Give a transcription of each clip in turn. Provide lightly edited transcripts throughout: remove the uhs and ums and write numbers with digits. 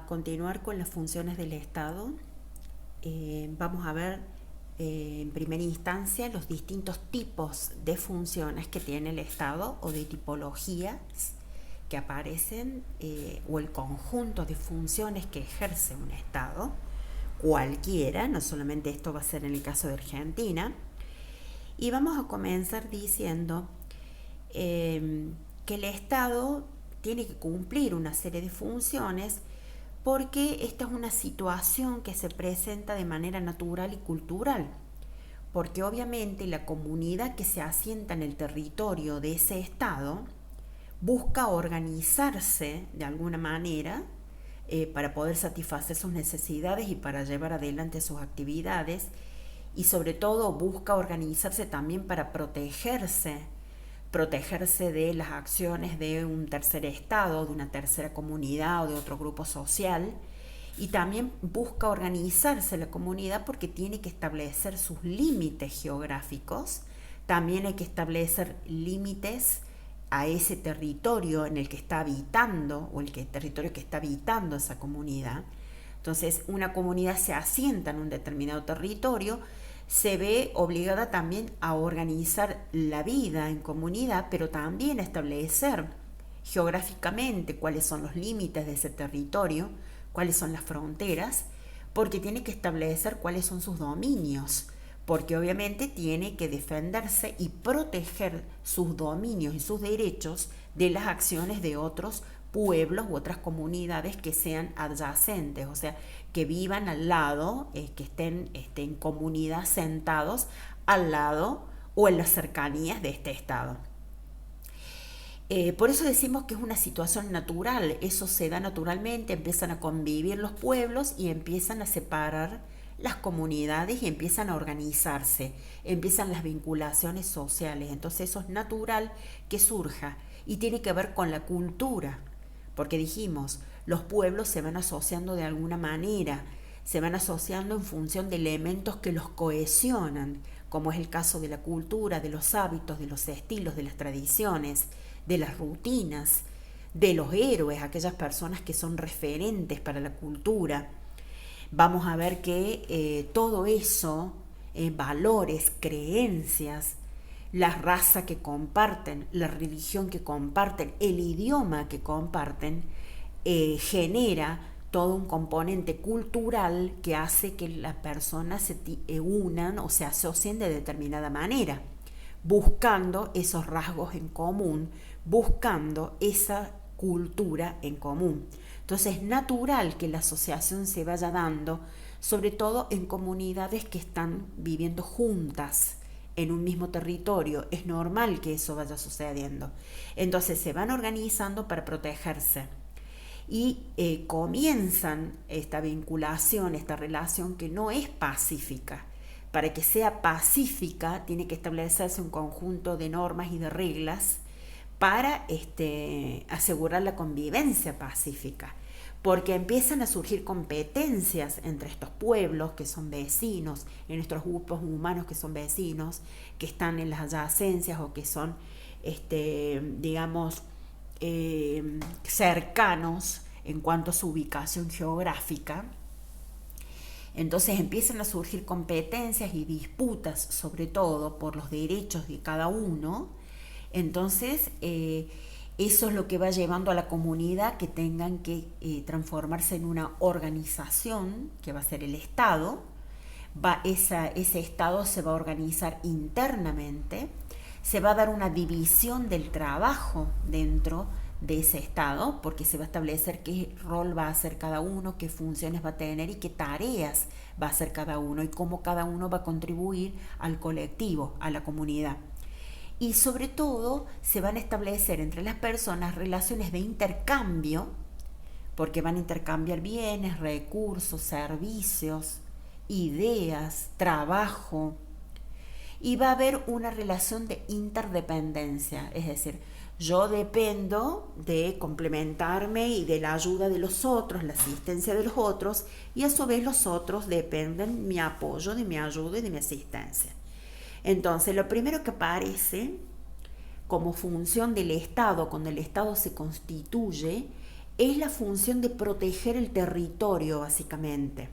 continuar con las funciones del Estado. Vamos a ver en primera instancia los distintos tipos de funciones que tiene el Estado o de tipologías que aparecen o el conjunto de funciones que ejerce un Estado, cualquiera, no solamente esto va a ser en el caso de Argentina. Y vamos a comenzar diciendo que el Estado tiene que cumplir una serie de funciones porque esta es una situación que se presenta de manera natural y cultural, porque obviamente la comunidad que se asienta en el territorio de ese Estado busca organizarse de alguna manera para poder satisfacer sus necesidades y para llevar adelante sus actividades, y sobre todo busca organizarse también para protegerse de las acciones de un tercer estado, de una tercera comunidad o de otro grupo social. Y también busca organizarse la comunidad porque tiene que establecer sus límites geográficos. También hay que establecer límites a ese territorio en el que está habitando o territorio que está habitando esa comunidad. Entonces, una comunidad se asienta en un determinado territorio, se ve obligada también a organizar la vida en comunidad, pero también a establecer geográficamente cuáles son los límites de ese territorio, cuáles son las fronteras, porque tiene que establecer cuáles son sus dominios, porque obviamente tiene que defenderse y proteger sus dominios y sus derechos de las acciones de otros pueblos u otras comunidades que sean adyacentes, o sea, que vivan al lado, que estén en comunidad sentados al lado o en las cercanías de este estado. Por eso decimos que es una situación natural, eso se da naturalmente, empiezan a convivir los pueblos y empiezan a separar las comunidades y empiezan a organizarse, empiezan las vinculaciones sociales, entonces eso es natural que surja y tiene que ver con la cultura, porque dijimos, los pueblos se van asociando de alguna manera, se van asociando en función de elementos que los cohesionan, como es el caso de la cultura, de los hábitos, de los estilos, de las tradiciones, de las rutinas, de los héroes, aquellas personas que son referentes para la cultura. Vamos a ver que todo eso, valores, creencias, la raza que comparten, la religión que comparten, el idioma que comparten, genera todo un componente cultural que hace que las personas se unan o se asocien de determinada manera, buscando esos rasgos en común, buscando esa cultura en común. Entonces es natural que la asociación se vaya dando, sobre todo en comunidades que están viviendo juntas en un mismo territorio. Es normal que eso vaya sucediendo. Entonces se van organizando para protegerse y comienzan esta vinculación, esta relación que no es pacífica. Para que sea pacífica tiene que establecerse un conjunto de normas y de reglas para asegurar la convivencia pacífica, porque empiezan a surgir competencias entre estos pueblos que son vecinos, en estos grupos humanos que son vecinos, que están en las adyacencias o que son, digamos, cercanos en cuanto a su ubicación geográfica. Entonces empiezan a surgir competencias y disputas, sobre todo por los derechos de cada uno. Entonces, eso es lo que va llevando a la comunidad que tengan que transformarse en una organización, que va a ser el Estado. Ese Estado se va a organizar internamente, se va a dar una división del trabajo dentro de ese Estado, porque se va a establecer qué rol va a hacer cada uno, qué funciones va a tener y qué tareas va a hacer cada uno y cómo cada uno va a contribuir al colectivo, a la comunidad. Y sobre todo se van a establecer entre las personas relaciones de intercambio, porque van a intercambiar bienes, recursos, servicios, ideas, trabajo, y va a haber una relación de interdependencia, es decir, yo dependo de complementarme y de la ayuda de los otros, la asistencia de los otros, y a su vez los otros dependen de mi apoyo, de mi ayuda y de mi asistencia. Entonces, lo primero que aparece como función del Estado, cuando el Estado se constituye, es la función de proteger el territorio, básicamente.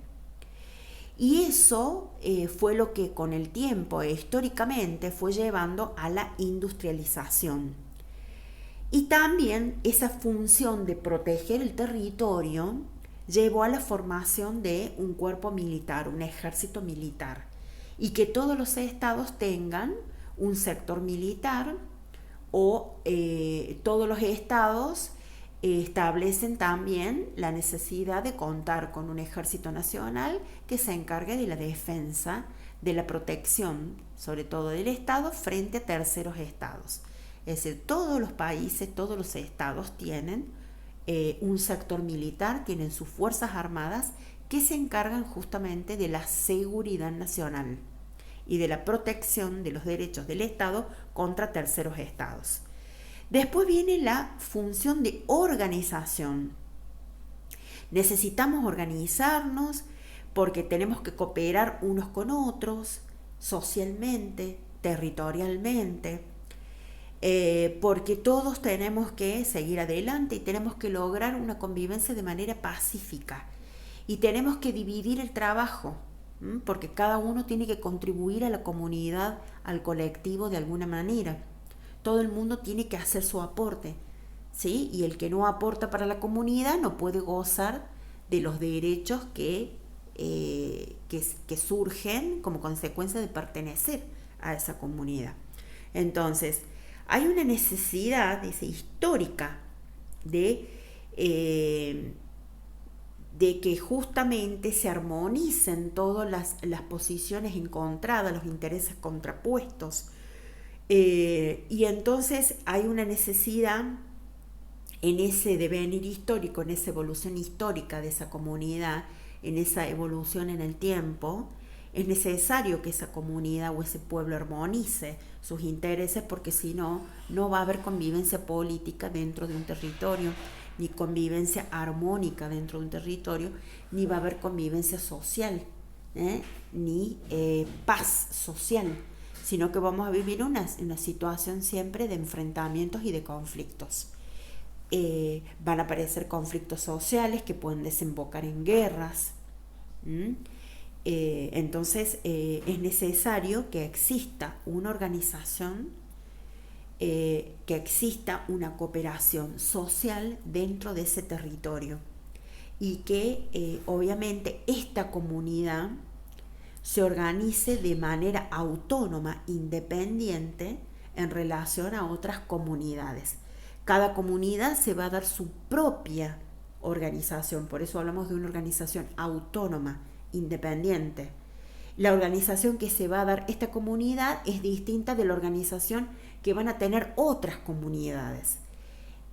Y eso fue lo que con el tiempo históricamente fue llevando a la industrialización. Y también esa función de proteger el territorio llevó a la formación de un cuerpo militar, un ejército militar, y que todos los estados tengan un sector militar o todos los estados establecen también la necesidad de contar con un ejército nacional que se encargue de la defensa, de la protección, sobre todo del Estado, frente a terceros estados. Es decir, todos los países, todos los estados tienen un sector militar, tienen sus fuerzas armadas que se encargan justamente de la seguridad nacional y de la protección de los derechos del Estado contra terceros estados. Después viene la función de organización. Necesitamos organizarnos porque tenemos que cooperar unos con otros, socialmente, territorialmente, porque todos tenemos que seguir adelante y tenemos que lograr una convivencia de manera pacífica. Y tenemos que dividir el trabajo, porque cada uno tiene que contribuir a la comunidad, al colectivo de alguna manera. Todo el mundo tiene que hacer su aporte, ¿sí? Y el que no aporta para la comunidad no puede gozar de los derechos que surgen como consecuencia de pertenecer a esa comunidad. Entonces, hay una necesidad histórica de que justamente se armonicen todas las posiciones encontradas, los intereses contrapuestos. Y entonces hay una necesidad en ese devenir histórico, en esa evolución histórica de esa comunidad, en esa evolución en el tiempo, es necesario que esa comunidad o ese pueblo armonice sus intereses, porque si no, no va a haber convivencia política dentro de un territorio, ni convivencia armónica dentro de un territorio, ni va a haber convivencia social, ni paz social, sino que vamos a vivir una situación siempre de enfrentamientos y de conflictos. Van a aparecer conflictos sociales que pueden desembocar en guerras. Entonces es necesario que exista una organización, que exista una cooperación social dentro de ese territorio y que obviamente esta comunidad se organice de manera autónoma, independiente en relación a otras comunidades. Cada comunidad se va a dar su propia organización, por eso hablamos de una organización autónoma, independiente. La organización que se va a dar esta comunidad es distinta de la organización que van a tener otras comunidades.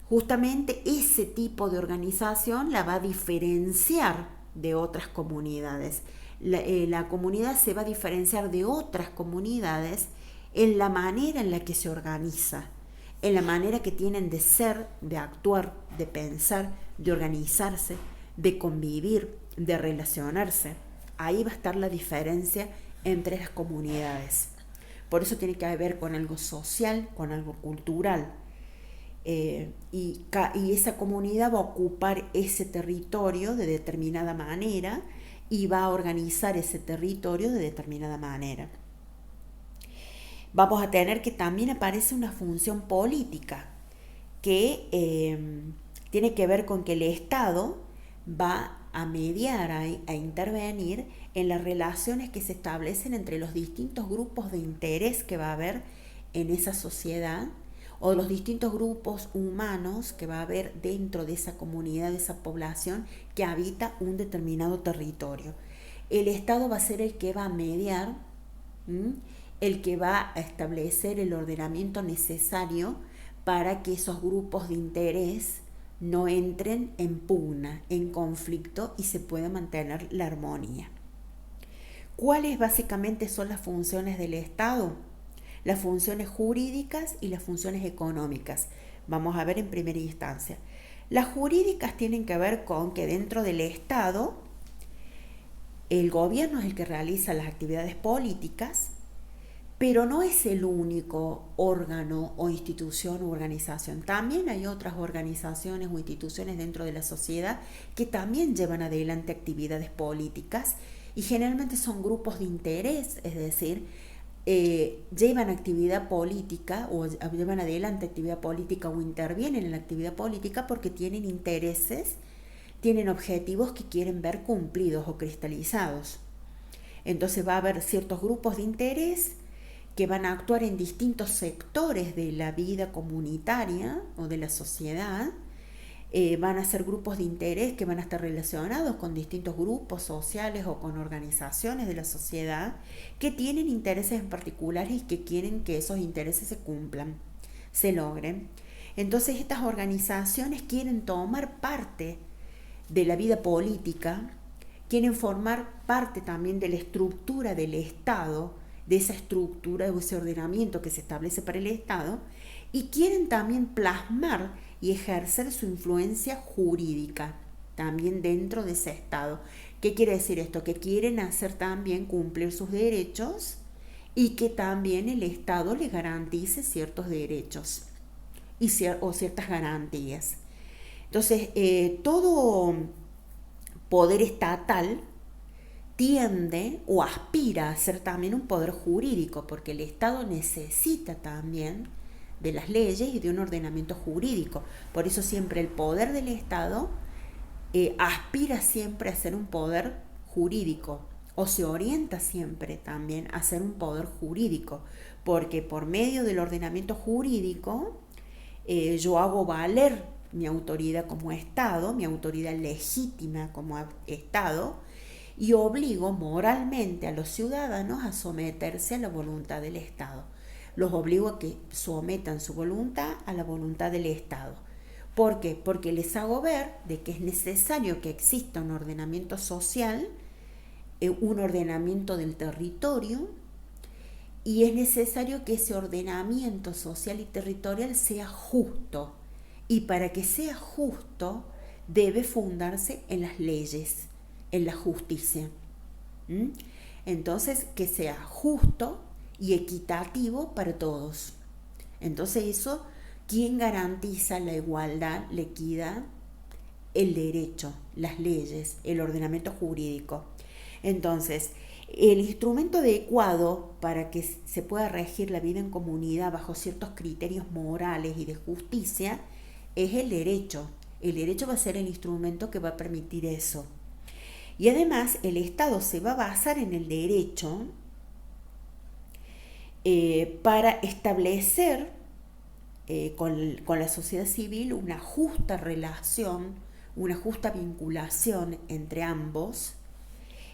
Justamente ese tipo de organización la va a diferenciar de otras comunidades. La comunidad se va a diferenciar de otras comunidades en la manera en la que se organiza, en la manera que tienen de ser, de actuar, de pensar, de organizarse, de convivir, de relacionarse. Ahí va a estar la diferencia entre las comunidades. Por eso tiene que ver con algo social, con algo cultural. Y esa comunidad va a ocupar ese territorio de determinada manera y va a organizar ese territorio de determinada manera. Vamos a tener que también aparece una función política que tiene que ver con que el Estado va a mediar, a intervenir en las relaciones que se establecen entre los distintos grupos de interés que va a haber en esa sociedad o los distintos grupos humanos que va a haber dentro de esa comunidad, de esa población que habita un determinado territorio. El Estado va a ser el que va a mediar, el que va a establecer el ordenamiento necesario para que esos grupos de interés no entren en pugna, en conflicto y se pueda mantener la armonía. ¿Cuáles básicamente son las funciones del Estado? Las funciones jurídicas y las funciones económicas. Vamos a ver en primera instancia. Las jurídicas tienen que ver con que dentro del Estado el gobierno es el que realiza las actividades políticas, Pero no es el único órgano o institución u organización. También hay otras organizaciones o instituciones dentro de la sociedad que también llevan adelante actividades políticas y generalmente son grupos de interés, es decir, llevan actividad política o llevan adelante actividad política o intervienen en la actividad política porque tienen intereses, tienen objetivos que quieren ver cumplidos o cristalizados. Entonces va a haber ciertos grupos de interés que van a actuar en distintos sectores de la vida comunitaria o de la sociedad. Van a ser grupos de interés que van a estar relacionados con distintos grupos sociales o con organizaciones de la sociedad que tienen intereses en particulares y que quieren que esos intereses se cumplan, se logren. Entonces estas organizaciones quieren tomar parte de la vida política, quieren formar parte también de la estructura del Estado, de esa estructura o ese ordenamiento que se establece para el Estado, y quieren también plasmar y ejercer su influencia jurídica también dentro de ese Estado. ¿Qué quiere decir esto? Que quieren hacer también cumplir sus derechos y que también el Estado les garantice ciertos derechos o ciertas garantías. Entonces, todo poder estatal tiende o aspira a ser también un poder jurídico, porque el Estado necesita también de las leyes y de un ordenamiento jurídico. Por eso siempre el poder del Estado aspira siempre a ser un poder jurídico o se orienta siempre también a ser un poder jurídico, porque por medio del ordenamiento jurídico yo hago valer mi autoridad como Estado, mi autoridad legítima como Estado, y obligo moralmente a los ciudadanos a someterse a la voluntad del Estado. Los obligo a que sometan su voluntad a la voluntad del Estado. ¿Por qué? Porque les hago ver de que es necesario que exista un ordenamiento social, un ordenamiento del territorio, y es necesario que ese ordenamiento social y territorial sea justo. Y para que sea justo, debe fundarse en las leyes, en la justicia. Entonces, que sea justo y equitativo para todos. Entonces eso, ¿quién garantiza la igualdad, la equidad? El derecho, las leyes, el ordenamiento jurídico. Entonces, el instrumento adecuado para que se pueda regir la vida en comunidad bajo ciertos criterios morales y de justicia es el derecho. El derecho va a ser el instrumento que va a permitir eso. Y además el Estado se va a basar en el derecho para establecer con la sociedad civil una justa relación, una justa vinculación entre ambos.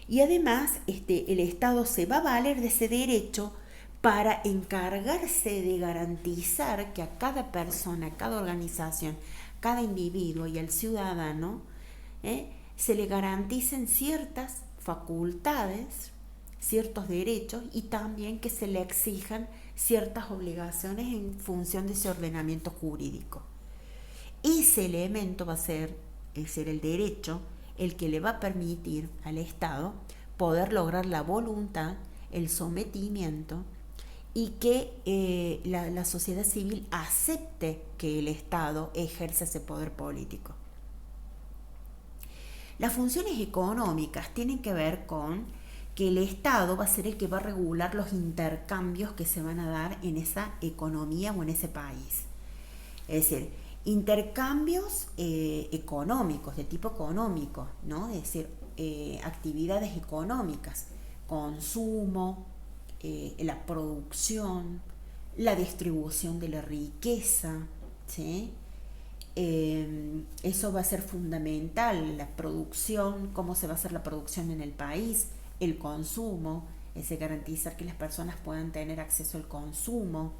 Y además el Estado se va a valer de ese derecho para encargarse de garantizar que a cada persona, a cada organización, cada individuo y al ciudadano se le garanticen ciertas facultades, ciertos derechos y también que se le exijan ciertas obligaciones en función de ese ordenamiento jurídico. Ese elemento va a ser el derecho, el que le va a permitir al Estado poder lograr la voluntad, el sometimiento y que la sociedad civil acepte que el Estado ejerza ese poder político. Las funciones económicas tienen que ver con que el Estado va a ser el que va a regular los intercambios que se van a dar en esa economía o en ese país. Es decir, intercambios económicos, de tipo económico, ¿no? Es decir, actividades económicas, consumo, la producción, la distribución de la riqueza, ¿sí? Eso va a ser fundamental, la producción, cómo se va a hacer la producción en el país, el consumo, es garantizar que las personas puedan tener acceso al consumo,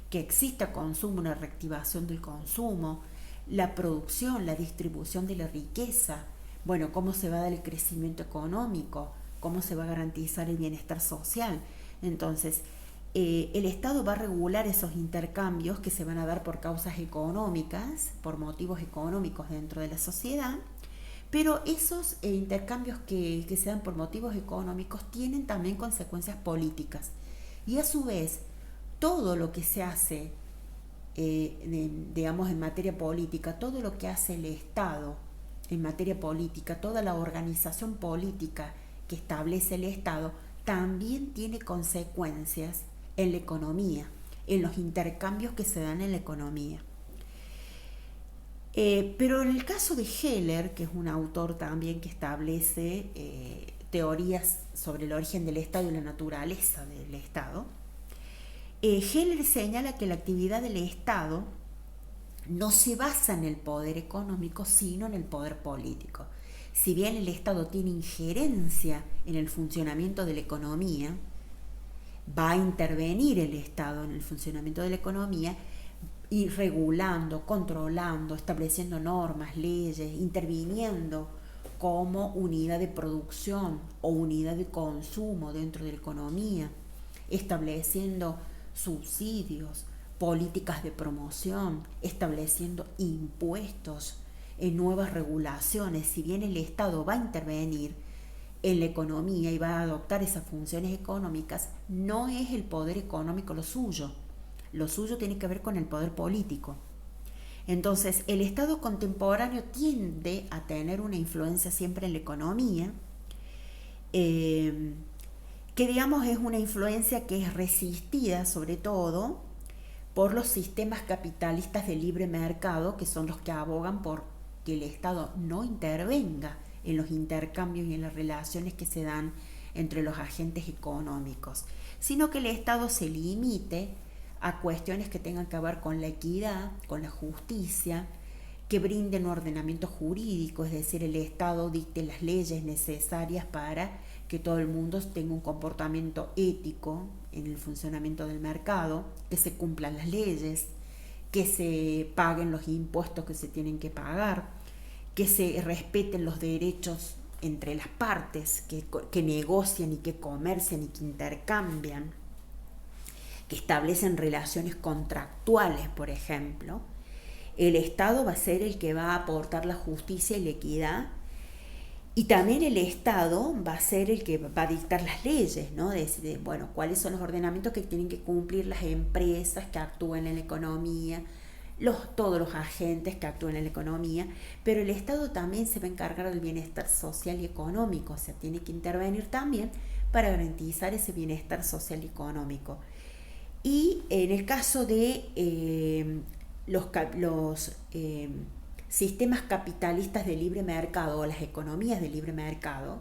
que exista consumo, una reactivación del consumo, la producción, la distribución de la riqueza, bueno, cómo se va a dar el crecimiento económico, cómo se va a garantizar el bienestar social. Entonces, el Estado va a regular esos intercambios que se van a dar por causas económicas, por motivos económicos dentro de la sociedad, pero esos intercambios que se dan por motivos económicos tienen también consecuencias políticas. Y a su vez, todo lo que se hace, digamos, en materia política, todo lo que hace el Estado en materia política, toda la organización política que establece el Estado, también tiene consecuencias en la economía, en los intercambios que se dan en la economía. Pero en el caso de Heller, que es un autor también que establece teorías sobre el origen del Estado y la naturaleza del Estado, Heller señala que la actividad del Estado no se basa en el poder económico, sino en el poder político. Si bien el Estado tiene injerencia en el funcionamiento de la economía, va a intervenir el Estado en el funcionamiento de la economía y regulando, controlando, estableciendo normas, leyes, interviniendo como unidad de producción o unidad de consumo dentro de la economía, estableciendo subsidios, políticas de promoción, estableciendo impuestos, nuevas regulaciones. Si bien el Estado va a intervenir en la economía y va a adoptar esas funciones económicas, no es el poder económico lo suyo. Lo suyo tiene que ver con el poder político. Entonces, el Estado contemporáneo tiende a tener una influencia siempre en la economía, que digamos es una influencia que es resistida sobre todo por los sistemas capitalistas de libre mercado, que son los que abogan por que el Estado no intervenga en los intercambios y en las relaciones que se dan entre los agentes económicos, sino que el Estado se limite a cuestiones que tengan que ver con la equidad, con la justicia, que brinden un ordenamiento jurídico, es decir, el Estado dicte las leyes necesarias para que todo el mundo tenga un comportamiento ético en el funcionamiento del mercado, que se cumplan las leyes, que se paguen los impuestos que se tienen que pagar, que se respeten los derechos entre las partes que negocian y que comercian y que intercambian, que establecen relaciones contractuales, por ejemplo. El Estado va a ser el que va a aportar la justicia y la equidad, y también el Estado va a ser el que va a dictar las leyes, ¿no? Bueno, cuáles son los ordenamientos que tienen que cumplir las empresas que actúan en la economía, todos los agentes que actúan en la economía, pero el Estado también se va a encargar del bienestar social y económico, o sea, tiene que intervenir también para garantizar ese bienestar social y económico. Y en el caso de los sistemas capitalistas de libre mercado o las economías de libre mercado,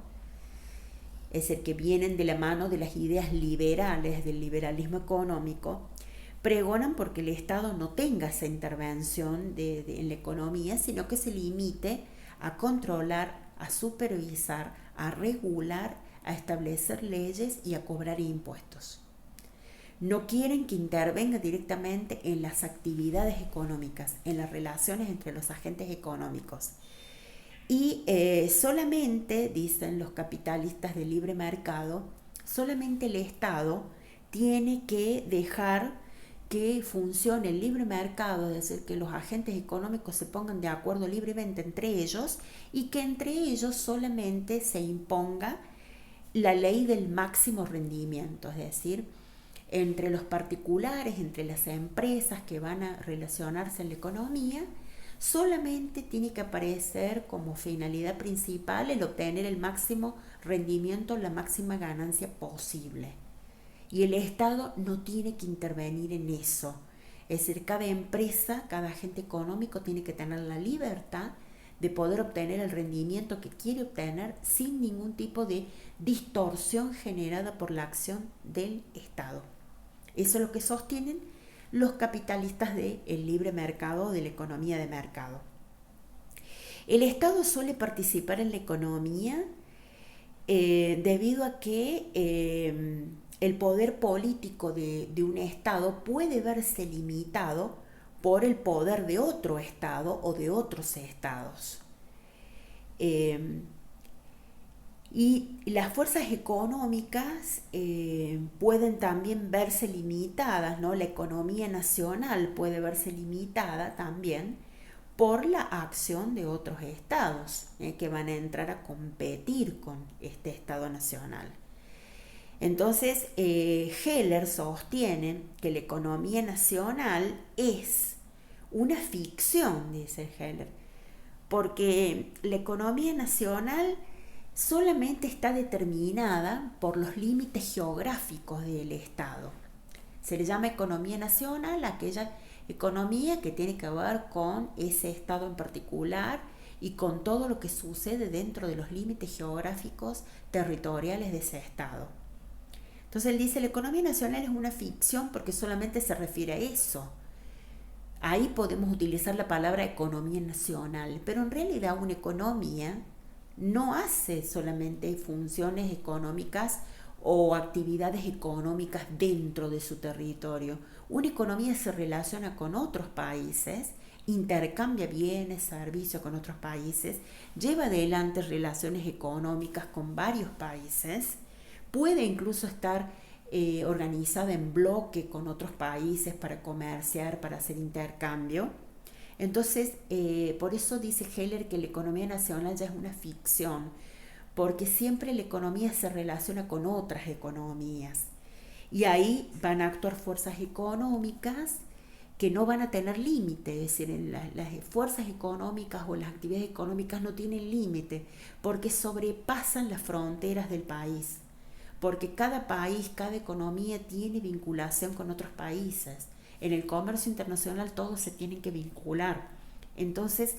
es decir, que vienen de la mano de las ideas liberales del liberalismo económico, pregonan porque el Estado no tenga esa intervención en la economía, sino que se limite a controlar, a supervisar, a regular, a establecer leyes y a cobrar impuestos. No quieren que intervenga directamente en las actividades económicas, en las relaciones entre los agentes económicos. Y solamente, dicen los capitalistas de libre mercado, solamente el Estado tiene que dejar que funcione el libre mercado, es decir, que los agentes económicos se pongan de acuerdo libremente entre ellos y que entre ellos solamente se imponga la ley del máximo rendimiento, es decir, entre los particulares, entre las empresas que van a relacionarse en la economía, solamente tiene que aparecer como finalidad principal el obtener el máximo rendimiento, la máxima ganancia posible. Y el Estado no tiene que intervenir en eso. Es decir, cada empresa, cada agente económico tiene que tener la libertad de poder obtener el rendimiento que quiere obtener sin ningún tipo de distorsión generada por la acción del Estado. Eso es lo que sostienen los capitalistas del libre mercado o de la economía de mercado. El Estado suele participar en la economía debido a que el poder político de un Estado puede verse limitado por el poder de otro Estado o de otros Estados. Y las fuerzas económicas pueden también verse limitadas, ¿no? La economía nacional puede verse limitada también por la acción de otros estados que van a entrar a competir con este Estado nacional. Entonces, Heller sostiene que la economía nacional es una ficción, dice Heller, porque la economía nacional solamente está determinada por los límites geográficos del Estado. Se le llama economía nacional a aquella economía que tiene que ver con ese Estado en particular y con todo lo que sucede dentro de los límites geográficos territoriales de ese Estado. Entonces él dice, la economía nacional es una ficción porque solamente se refiere a eso. Ahí podemos utilizar la palabra economía nacional, pero en realidad una economía no hace solamente funciones económicas o actividades económicas dentro de su territorio. Una economía se relaciona con otros países, intercambia bienes, servicios con otros países, lleva adelante relaciones económicas con varios países, puede incluso estar organizada en bloque con otros países para comerciar, para hacer intercambio. Entonces, por eso dice Heller que la economía nacional ya es una ficción, porque siempre la economía se relaciona con otras economías. Y ahí van a actuar fuerzas económicas que no van a tener límite, es decir, las fuerzas económicas o las actividades económicas no tienen límite, porque sobrepasan las fronteras del país, porque cada país, cada economía tiene vinculación con otros países. En el comercio internacional todos se tienen que vincular. Entonces,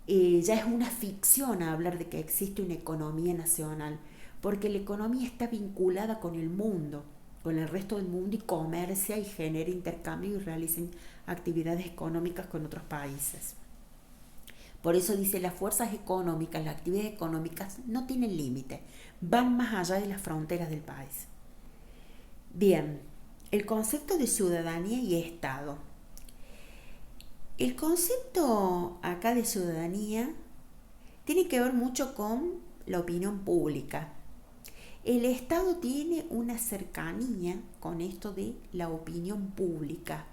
ya es una ficción hablar de que existe una economía nacional, porque la economía está vinculada con el mundo, con el resto del mundo y comercia y genera intercambio y realiza actividades económicas con otros países. Por eso dice, las fuerzas económicas, las actividades económicas no tienen límite, van más allá de las fronteras del país. Bien, el concepto de ciudadanía y Estado. El concepto acá de ciudadanía tiene que ver mucho con la opinión pública. El Estado tiene una cercanía con esto de la opinión pública.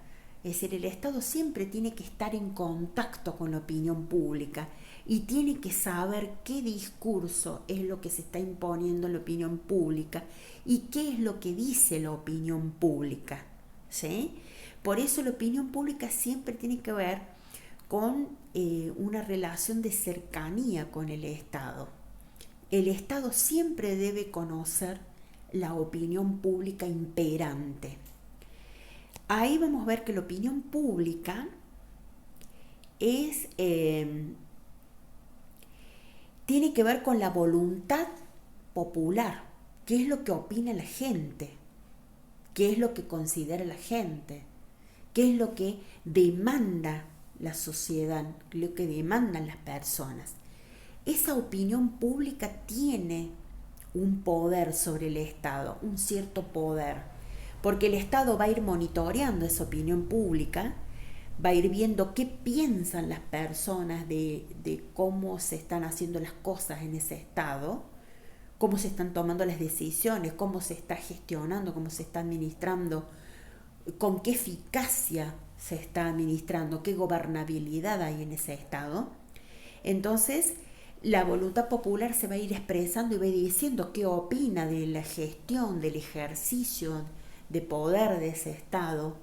Es decir, el Estado siempre tiene que estar en contacto con la opinión pública y tiene que saber qué discurso es lo que se está imponiendo en la opinión pública y qué es lo que dice la opinión pública, ¿sí? Por eso la opinión pública siempre tiene que ver con una relación de cercanía con el Estado. El Estado siempre debe conocer la opinión pública imperante. Ahí vamos a ver que la opinión pública es, tiene que ver con la voluntad popular, qué es lo que opina la gente, qué es lo que considera la gente, qué es lo que demanda la sociedad, lo que demandan las personas. Esa opinión pública tiene un poder sobre el Estado, un cierto poder, porque el Estado va a ir monitoreando esa opinión pública, va a ir viendo qué piensan las personas de cómo se están haciendo las cosas en ese Estado, cómo se están tomando las decisiones, cómo se está gestionando, cómo se está administrando, con qué eficacia se está administrando, qué gobernabilidad hay en ese Estado. Entonces, la voluntad popular se va a ir expresando y va a ir diciendo qué opina de la gestión, del ejercicio de poder de ese Estado,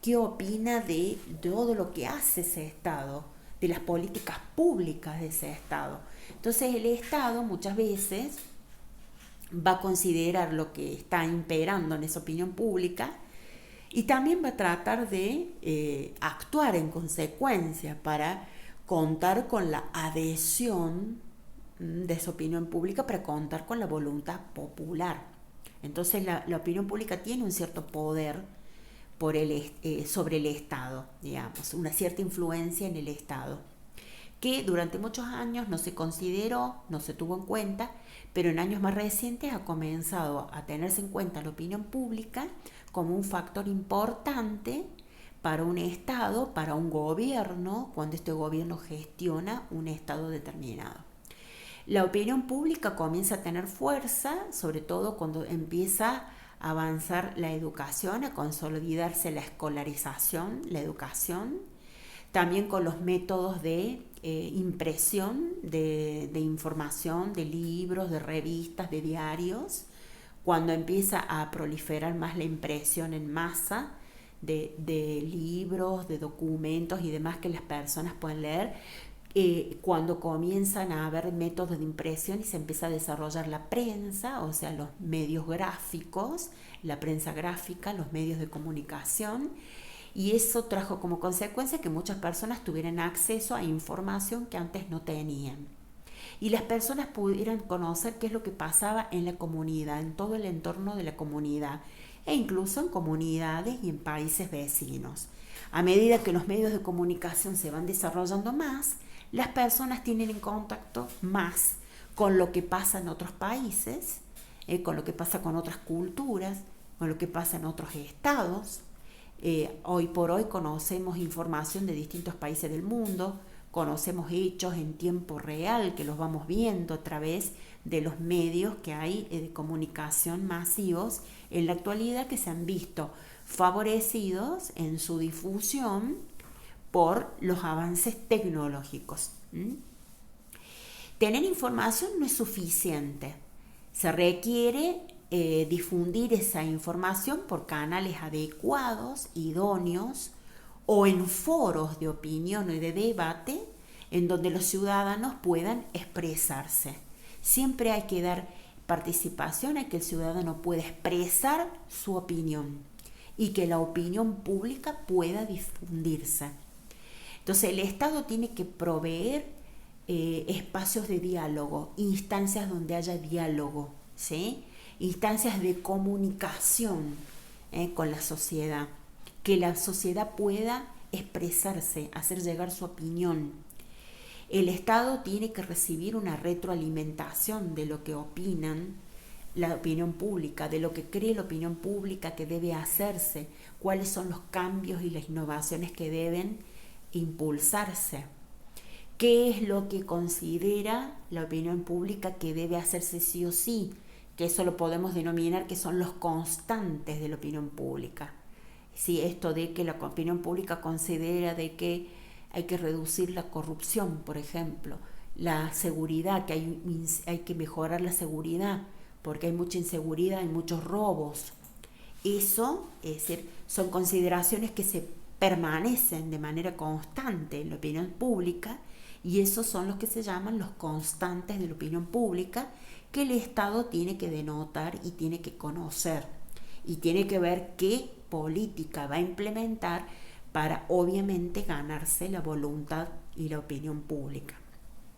qué opina de todo lo que hace ese Estado, de las políticas públicas de ese Estado. Entonces el Estado muchas veces va a considerar lo que está imperando en esa opinión pública y también va a tratar de actuar en consecuencia para contar con la adhesión de esa opinión pública, para contar con la voluntad popular. Entonces la opinión pública tiene un cierto poder sobre el Estado, digamos, una cierta influencia en el Estado, que durante muchos años no se consideró, no se tuvo en cuenta, pero en años más recientes ha comenzado a tenerse en cuenta la opinión pública como un factor importante para un Estado, para un gobierno, cuando este gobierno gestiona un Estado determinado. La opinión pública comienza a tener fuerza, sobre todo cuando empieza a avanzar la educación, a consolidarse la escolarización, la educación, también con los métodos de impresión de información, de libros, de revistas, de diarios, cuando empieza a proliferar más la impresión en masa de libros, de documentos y demás que las personas pueden leer, cuando comienzan a haber métodos de impresión y se empieza a desarrollar la prensa, o sea, los medios gráficos, la prensa gráfica, los medios de comunicación, y eso trajo como consecuencia que muchas personas tuvieran acceso a información que antes no tenían. Y las personas pudieran conocer qué es lo que pasaba en la comunidad, en todo el entorno de la comunidad, e incluso en comunidades y en países vecinos. A medida que los medios de comunicación se van desarrollando más, las personas tienen en contacto más con lo que pasa en otros países, con lo que pasa con otras culturas, con lo que pasa en otros estados. Hoy por hoy conocemos información de distintos países del mundo, conocemos hechos en tiempo real que los vamos viendo a través de los medios que hay de comunicación masivos en la actualidad, que se han visto favorecidos en su difusión por los avances tecnológicos. Tener información no es suficiente. Se requiere difundir esa información por canales adecuados, idóneos, o en foros de opinión y de debate en donde los ciudadanos puedan expresarse. Siempre hay que dar participación a que el ciudadano pueda expresar su opinión y que la opinión pública pueda difundirse. Entonces el Estado tiene que proveer espacios de diálogo, instancias donde haya diálogo, ¿sí? Instancias de comunicación con la sociedad, que la sociedad pueda expresarse, hacer llegar su opinión. El Estado tiene que recibir una retroalimentación de lo que opinan la opinión pública, de lo que cree la opinión pública que debe hacerse, cuáles son los cambios y las innovaciones que deben impulsarse, qué es lo que considera la opinión pública que debe hacerse sí o sí, que eso lo podemos denominar que son los constantes de la opinión pública. Sí, esto de que la opinión pública considera de que hay que reducir la corrupción, por ejemplo, la seguridad, que hay que mejorar la seguridad, porque hay mucha inseguridad, hay muchos robos. Eso, es decir, son consideraciones que se permanecen de manera constante en la opinión pública, y esos son los que se llaman los constantes de la opinión pública, que el Estado tiene que denotar y tiene que conocer, y tiene que ver qué política va a implementar para obviamente ganarse la voluntad y la opinión pública,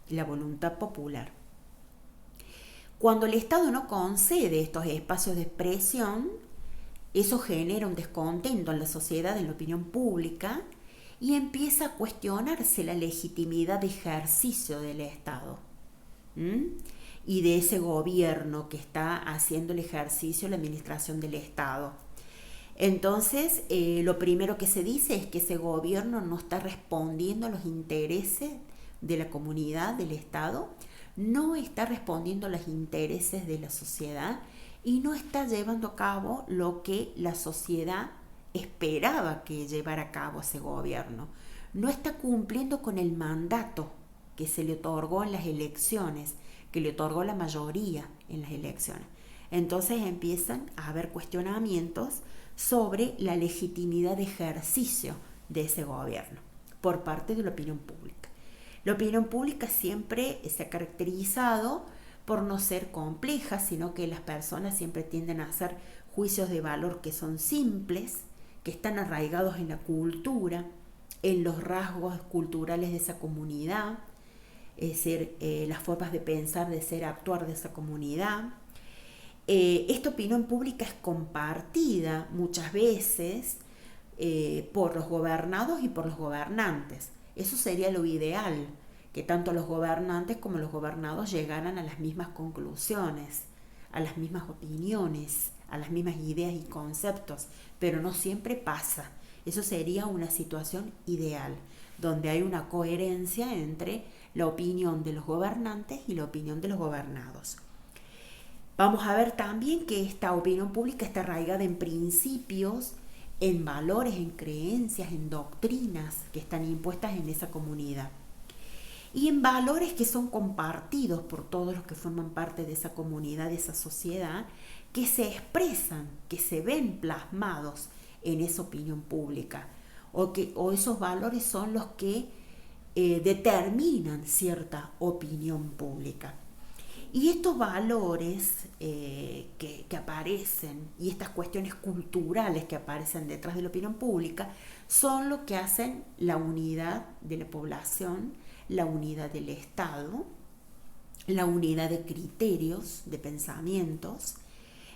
la voluntad popular. Cuando el Estado no concede estos espacios de expresión, eso genera un descontento en la sociedad, en la opinión pública, y empieza a cuestionarse la legitimidad de ejercicio del Estado y de ese gobierno que está haciendo el ejercicio, la administración del Estado. Entonces, lo primero que se dice es que ese gobierno no está respondiendo a los intereses de la comunidad, del Estado, no está respondiendo a los intereses de la sociedad y no está llevando a cabo lo que la sociedad esperaba que llevara a cabo ese gobierno. No está cumpliendo con el mandato que se le otorgó en las elecciones, que le otorgó la mayoría en las elecciones. Entonces empiezan a haber cuestionamientos sobre la legitimidad de ejercicio de ese gobierno por parte de la opinión pública. La opinión pública siempre se ha caracterizado por no ser compleja, sino que las personas siempre tienden a hacer juicios de valor que son simples, que están arraigados en la cultura, en los rasgos culturales de esa comunidad, es decir, las formas de pensar, de ser, actuar de esa comunidad. Esta opinión pública es compartida muchas veces por los gobernados y por los gobernantes. Eso sería lo ideal, que tanto los gobernantes como los gobernados llegaran a las mismas conclusiones, a las mismas opiniones, a las mismas ideas y conceptos, pero no siempre pasa. Eso sería una situación ideal, donde hay una coherencia entre la opinión de los gobernantes y la opinión de los gobernados. Vamos a ver también que esta opinión pública está arraigada en principios, en valores, en creencias, en doctrinas que están impuestas en esa comunidad. y en valores que son compartidos por todos los que forman parte de esa comunidad, de esa sociedad, que se expresan, que se ven plasmados en esa opinión pública, o esos valores son los que determinan cierta opinión pública. Y estos valores que aparecen y estas cuestiones culturales que aparecen detrás de la opinión pública son lo que hacen la unidad de la población, la unidad del Estado, la unidad de criterios, de pensamientos.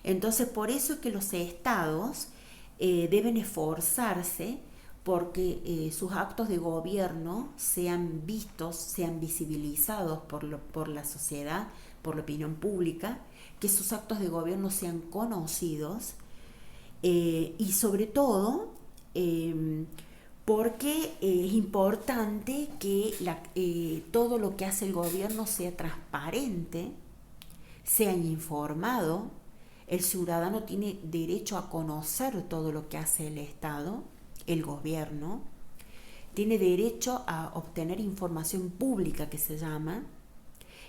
Entonces, por eso es que los estados deben esforzarse porque sus actos de gobierno sean vistos, sean visibilizados por la sociedad, por la opinión pública, que sus actos de gobierno sean conocidos y sobre todo porque es importante que todo lo que hace el gobierno sea transparente, sea informado. El ciudadano tiene derecho a conocer todo lo que hace el Estado, el gobierno, tiene derecho a obtener información pública que se llama,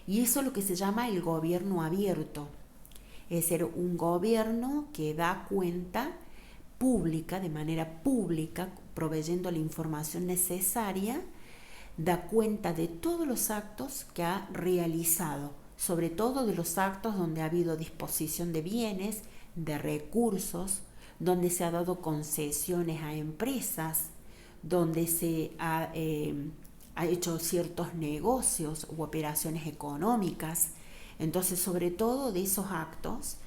y eso es lo que se llama el gobierno abierto, es decir, un gobierno que da cuenta pública, de manera pública, proveyendo la información necesaria, da cuenta de todos los actos que ha realizado, sobre todo de los actos donde ha habido disposición de bienes, de recursos, donde se ha dado concesiones a empresas, donde se ha hecho ciertos negocios u operaciones económicas. Entonces, sobre todo de esos actos,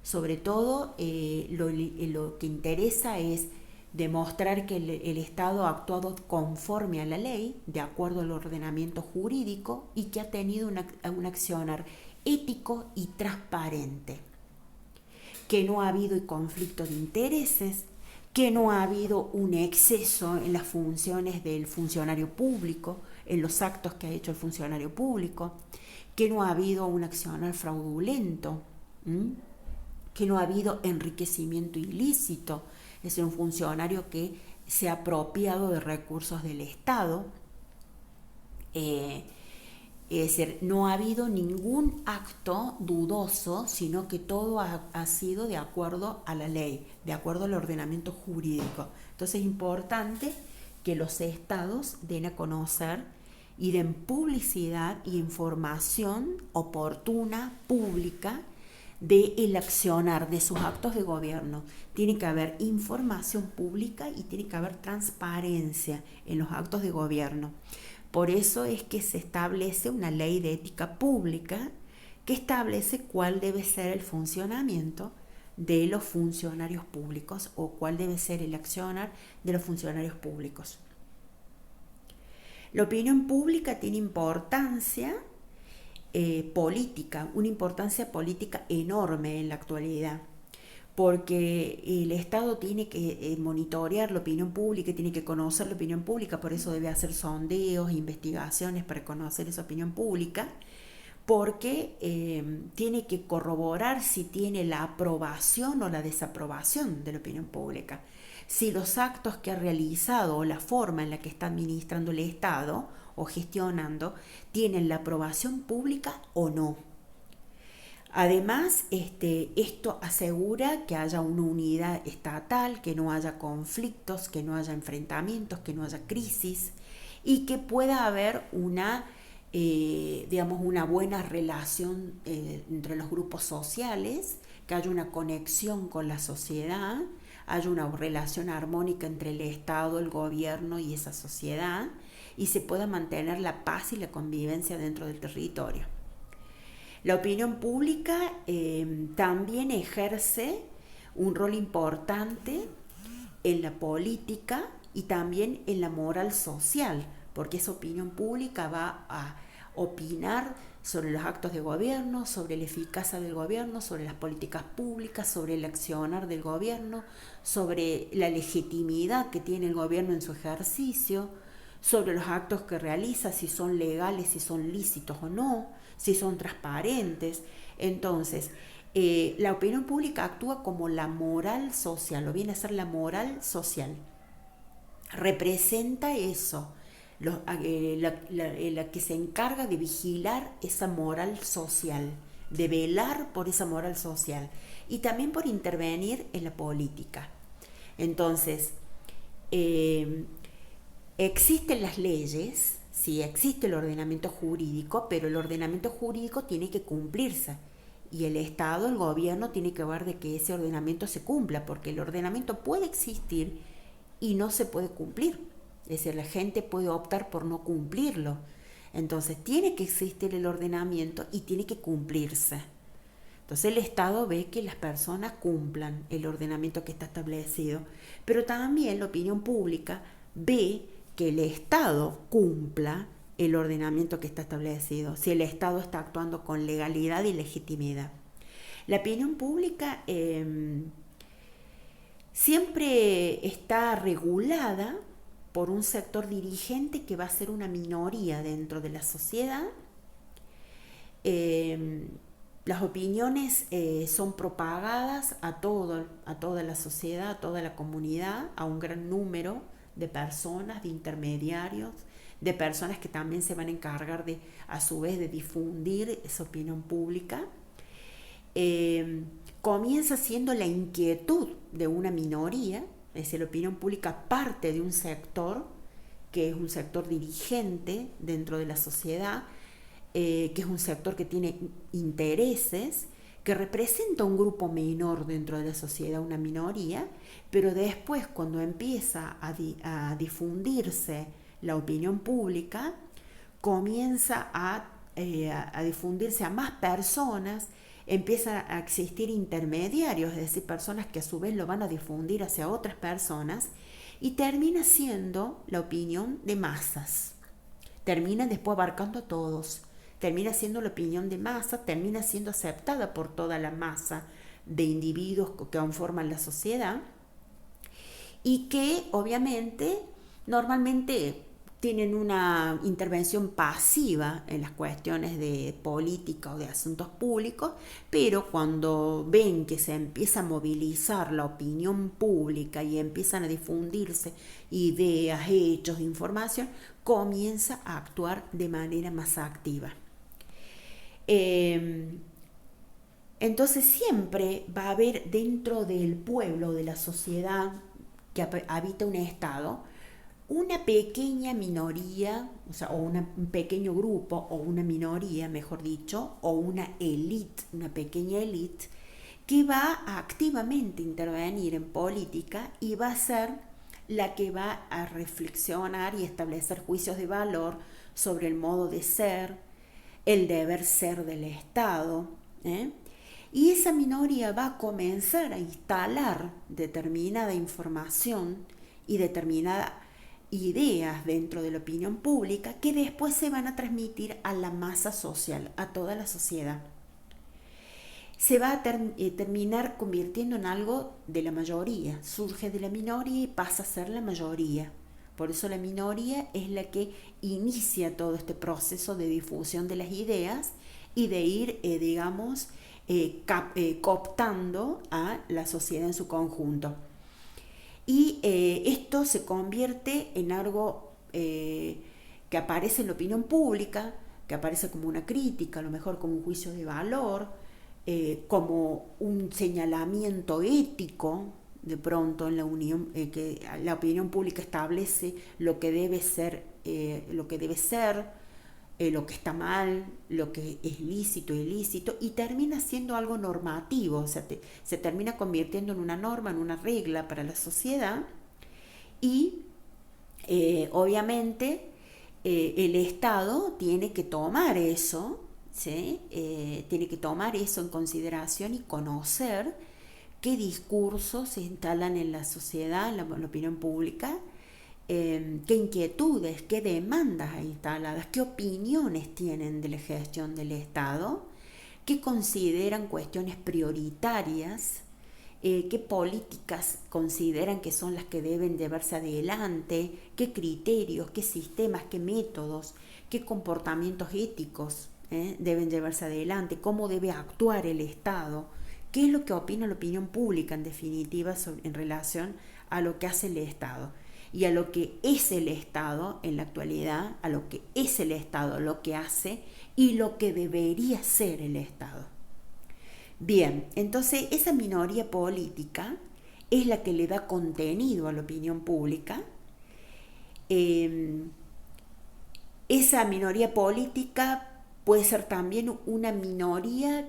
sobre todo lo que interesa es demostrar que el Estado ha actuado conforme a la ley, de acuerdo al ordenamiento jurídico, y que ha tenido un accionar ético y transparente, que no ha habido conflicto de intereses, que no ha habido un exceso en las funciones del funcionario público, en los actos que ha hecho el funcionario público, que no ha habido un accionar fraudulento, que no ha habido enriquecimiento ilícito, es un funcionario que se ha apropiado de recursos del Estado. Es decir, no ha habido ningún acto dudoso, sino que todo ha sido de acuerdo a la ley, de acuerdo al ordenamiento jurídico. Entonces es importante que los estados den a conocer y den publicidad y información oportuna, pública, del accionar de sus actos de gobierno. Tiene que haber información pública y tiene que haber transparencia en los actos de gobierno. Por eso es que se establece una ley de ética pública que establece cuál debe ser el funcionamiento de los funcionarios públicos o cuál debe ser el accionar de los funcionarios públicos. La opinión pública tiene importancia política, una importancia política enorme en la actualidad, porque el Estado tiene que monitorear la opinión pública, tiene que conocer la opinión pública, por eso debe hacer sondeos, investigaciones para conocer esa opinión pública, porque tiene que corroborar si tiene la aprobación o la desaprobación de la opinión pública, si los actos que ha realizado o la forma en la que está administrando el Estado o gestionando tienen la aprobación pública o no. Además, esto asegura que haya una unidad estatal, que no haya conflictos, que no haya enfrentamientos, que no haya crisis y que pueda haber una buena relación entre los grupos sociales, que haya una conexión con la sociedad, haya una relación armónica entre el Estado, el gobierno y esa sociedad, y se pueda mantener la paz y la convivencia dentro del territorio. La opinión pública también ejerce un rol importante en la política y también en la moral social, porque esa opinión pública va a opinar sobre los actos de gobierno, sobre la eficacia del gobierno, sobre las políticas públicas, sobre el accionar del gobierno, sobre la legitimidad que tiene el gobierno en su ejercicio, sobre los actos que realiza, si son legales, si son lícitos o no, si son transparentes. Entonces, la opinión pública actúa como la moral social, o viene a ser la moral social. Representa eso, la que se encarga de vigilar esa moral social, de velar por esa moral social y también por intervenir en la política. Entonces, existen las leyes, sí, existe el ordenamiento jurídico, pero el ordenamiento jurídico tiene que cumplirse. Y el Estado, el gobierno, tiene que ver de que ese ordenamiento se cumpla, porque el ordenamiento puede existir y no se puede cumplir. Es decir, la gente puede optar por no cumplirlo. Entonces, tiene que existir el ordenamiento y tiene que cumplirse. Entonces, el Estado ve que las personas cumplan el ordenamiento que está establecido, pero también la opinión pública ve que el Estado cumpla el ordenamiento que está establecido, si el Estado está actuando con legalidad y legitimidad. La opinión pública siempre está regulada por un sector dirigente que va a ser una minoría dentro de la sociedad. Las opiniones son propagadas a toda la sociedad, a toda la comunidad, a un gran número de personas, de intermediarios, de personas que también se van a encargar de, a su vez, de difundir esa opinión pública. Comienza siendo la inquietud de una minoría, es decir, la opinión pública parte de un sector, que es un sector dirigente dentro de la sociedad, que es un sector que tiene intereses, que representa un grupo menor dentro de la sociedad, una minoría, pero después cuando empieza a difundirse la opinión pública, comienza a difundirse a más personas, empiezan a existir intermediarios, es decir, personas que a su vez lo van a difundir hacia otras personas, y termina siendo la opinión de masas, termina después abarcando a todos, termina siendo la opinión de masa, termina siendo aceptada por toda la masa de individuos que conforman la sociedad y que obviamente normalmente tienen una intervención pasiva en las cuestiones de política o de asuntos públicos, pero cuando ven que se empieza a movilizar la opinión pública y empiezan a difundirse ideas, hechos, información, comienza a actuar de manera más activa. Entonces siempre va a haber dentro del pueblo, de la sociedad que habita un estado, una pequeña minoría, o sea, un pequeño grupo, o una minoría, mejor dicho, o una élite, una pequeña élite, que va a activamente intervenir en política y va a ser la que va a reflexionar y establecer juicios de valor sobre el modo de ser, el deber ser del Estado, y esa minoría va a comenzar a instalar determinada información y determinadas ideas dentro de la opinión pública que después se van a transmitir a la masa social, a toda la sociedad. Se va a terminar convirtiendo en algo de la mayoría, surge de la minoría y pasa a ser la mayoría. Por eso la minoría es la que inicia todo este proceso de difusión de las ideas y de ir, cooptando a la sociedad en su conjunto. Y esto se convierte en algo que aparece en la opinión pública, que aparece como una crítica, a lo mejor como un juicio de valor, como un señalamiento ético, de pronto en la unión, que la opinión pública establece lo que debe ser, lo que está mal, lo que es lícito, ilícito, y termina siendo algo normativo, o sea, se termina convirtiendo en una norma, en una regla para la sociedad, y obviamente el Estado tiene que tomar eso, ¿sí? Tiene que tomar eso en consideración y conocer qué discursos se instalan en la sociedad, en la opinión pública, qué inquietudes, qué demandas hay instaladas, qué opiniones tienen de la gestión del Estado, qué consideran cuestiones prioritarias, qué políticas consideran que son las que deben llevarse adelante, qué criterios, qué sistemas, qué métodos, qué comportamientos éticos deben llevarse adelante, cómo debe actuar el Estado, qué es lo que opina la opinión pública en definitiva en relación a lo que hace el Estado. y a lo que es el Estado en la actualidad, a lo que es el Estado, lo que hace y lo que debería ser el Estado. Bien, entonces esa minoría política es la que le da contenido a la opinión pública. Esa minoría política puede ser también una minoría,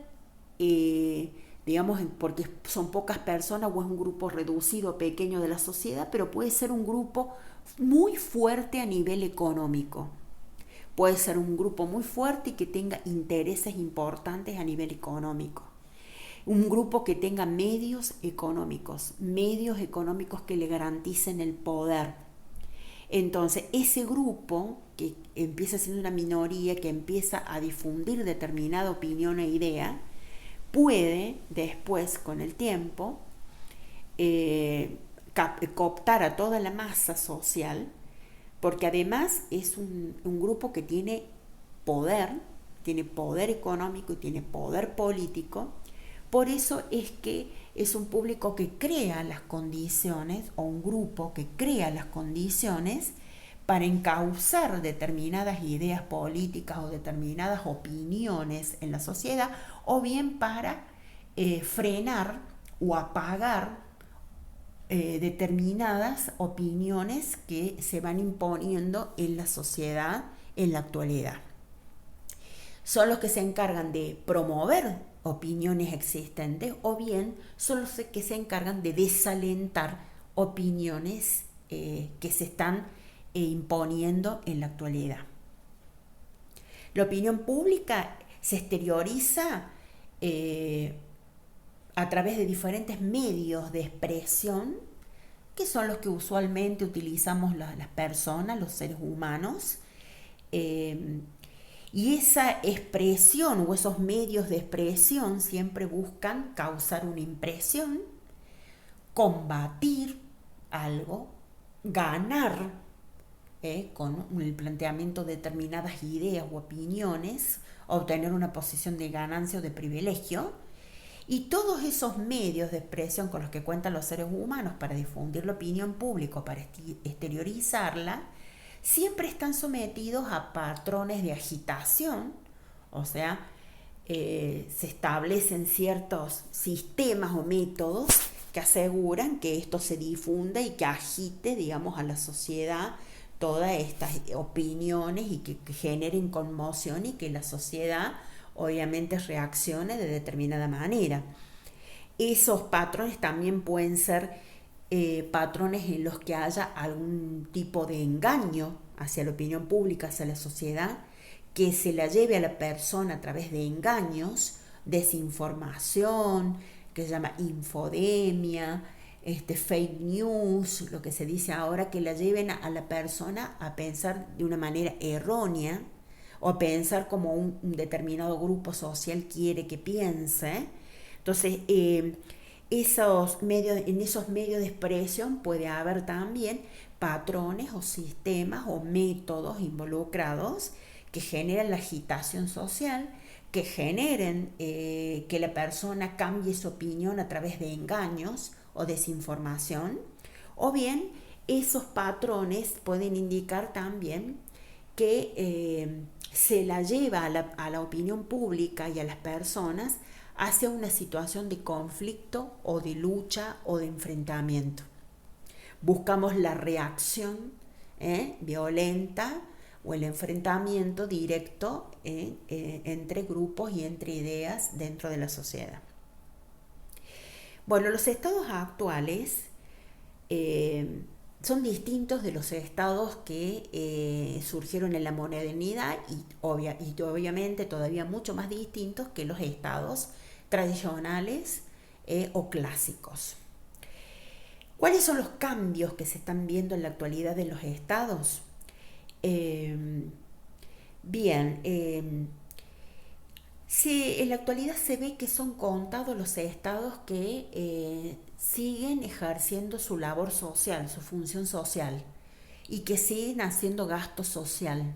digamos, porque son pocas personas o es un grupo reducido, pequeño de la sociedad, pero puede ser un grupo muy fuerte a nivel económico. Puede ser un grupo muy fuerte y que tenga intereses importantes a nivel económico. Un grupo que tenga medios económicos que le garanticen el poder. Entonces, ese grupo que empieza siendo una minoría, que empieza a difundir determinada opinión e idea, puede después, con el tiempo, cooptar a toda la masa social, porque además es un grupo que tiene poder económico y tiene poder político. Por eso es que es un público que crea las condiciones, o un grupo que crea las condiciones para encauzar determinadas ideas políticas o determinadas opiniones en la sociedad, o bien para frenar o apagar determinadas opiniones que se van imponiendo en la sociedad en la actualidad. Son los que se encargan de promover opiniones existentes, o bien son los que se encargan de desalentar opiniones que se están imponiendo en la actualidad. La opinión pública se exterioriza a través de diferentes medios de expresión, que son los que usualmente utilizamos las personas, los seres humanos. Y esa expresión o esos medios de expresión siempre buscan causar una impresión, combatir algo, ganar con el planteamiento de determinadas ideas u opiniones, obtener una posición de ganancia o de privilegio. Y todos esos medios de expresión con los que cuentan los seres humanos para difundir la opinión pública, para exteriorizarla, siempre están sometidos a patrones de agitación, o sea, se establecen ciertos sistemas o métodos que aseguran que esto se difunda y que agite, digamos, a la sociedad todas estas opiniones y que generen conmoción y que la sociedad obviamente reaccione de determinada manera. Esos patrones también pueden ser patrones en los que haya algún tipo de engaño hacia la opinión pública, hacia la sociedad, que se la lleve a la persona a través de engaños, desinformación, que se llama infodemia, fake news, lo que se dice ahora, que la lleven a la persona a pensar de una manera errónea o a pensar como un determinado grupo social quiere que piense. Entonces, en esos medios de expresión puede haber también patrones o sistemas o métodos involucrados que generan la agitación social, que generen que la persona cambie su opinión a través de engaños o desinformación, o bien esos patrones pueden indicar también que se la lleva a la opinión pública y a las personas hacia una situación de conflicto o de lucha o de enfrentamiento. Buscamos la reacción violenta o el enfrentamiento directo entre grupos y entre ideas dentro de la sociedad. Bueno, los estados actuales son distintos de los estados que surgieron en la modernidad y obviamente todavía mucho más distintos que los estados tradicionales o clásicos. ¿Cuáles son los cambios que se están viendo en la actualidad de los estados? Sí, en la actualidad se ve que son contados los estados que siguen ejerciendo su labor social, su función social, y que siguen haciendo gasto social.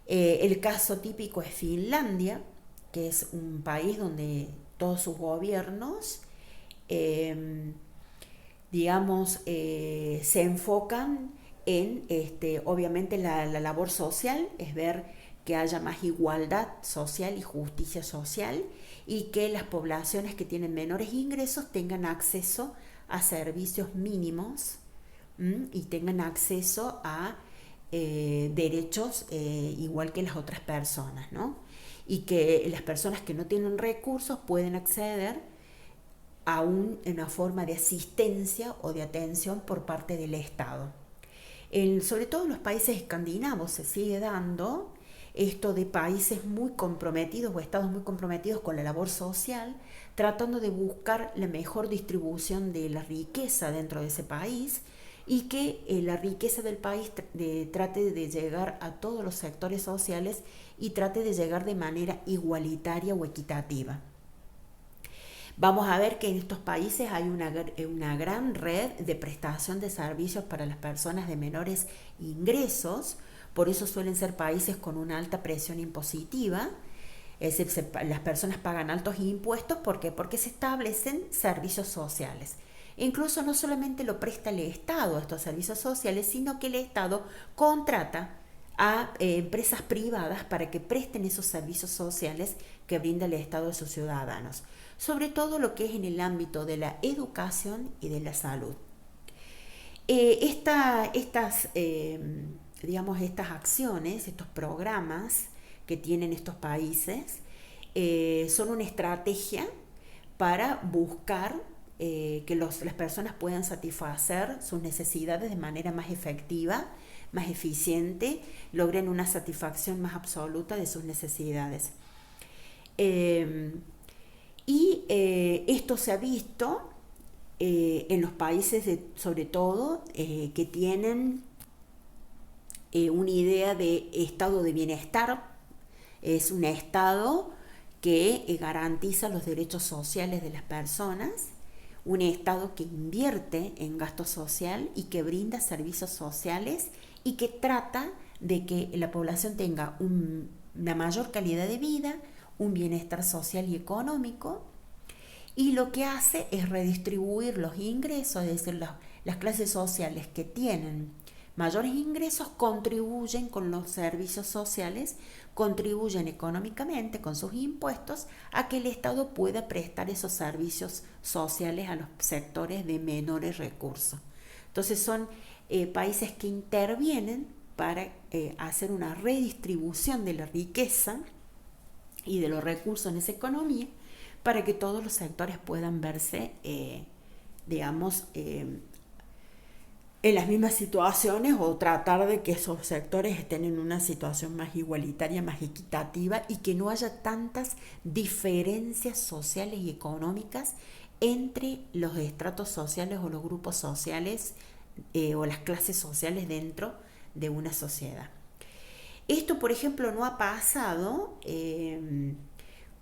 El caso típico es Finlandia, que es un país donde todos sus gobiernos digamos, se enfocan en, obviamente, la labor social, es ver que haya más igualdad social y justicia social y que las poblaciones que tienen menores ingresos tengan acceso a servicios mínimos y tengan acceso a derechos igual que las otras personas, ¿no? Y que las personas que no tienen recursos pueden acceder a una forma de asistencia o de atención por parte del Estado. Sobre todo en los países escandinavos se sigue dando esto de países muy comprometidos o estados muy comprometidos con la labor social, tratando de buscar la mejor distribución de la riqueza dentro de ese país y que la riqueza del país trate de llegar a todos los sectores sociales y trate de llegar de manera igualitaria o equitativa. Vamos a ver que en estos países hay una gran red de prestación de servicios para las personas de menores ingresos, por eso suelen ser países con una alta presión impositiva, es decir, las personas pagan altos impuestos, ¿por qué? Porque se establecen servicios sociales. Incluso no solamente lo presta el Estado a estos servicios sociales, sino que el Estado contrata a empresas privadas para que presten esos servicios sociales que brinda el Estado a sus ciudadanos, sobre todo lo que es en el ámbito de la educación y de la salud. Digamos, estas acciones, estos programas que tienen estos países, son una estrategia para buscar que las personas puedan satisfacer sus necesidades de manera más efectiva, más eficiente, logren una satisfacción más absoluta de sus necesidades. Esto se ha visto en los países, sobre todo, que tienen una idea de estado de bienestar. Es un estado que garantiza los derechos sociales de las personas, un estado que invierte en gasto social y que brinda servicios sociales y que trata de que la población tenga una mayor calidad de vida, un bienestar social y económico, y lo que hace es redistribuir los ingresos, es decir, las clases sociales que tienen mayores ingresos contribuyen con los servicios sociales, contribuyen económicamente con sus impuestos a que el Estado pueda prestar esos servicios sociales a los sectores de menores recursos. Entonces son países que intervienen para hacer una redistribución de la riqueza y de los recursos en esa economía para que todos los sectores puedan verse, digamos, en las mismas situaciones o tratar de que esos sectores estén en una situación más igualitaria, más equitativa y que no haya tantas diferencias sociales y económicas entre los estratos sociales o los grupos sociales o las clases sociales dentro de una sociedad. Esto, por ejemplo, no ha pasado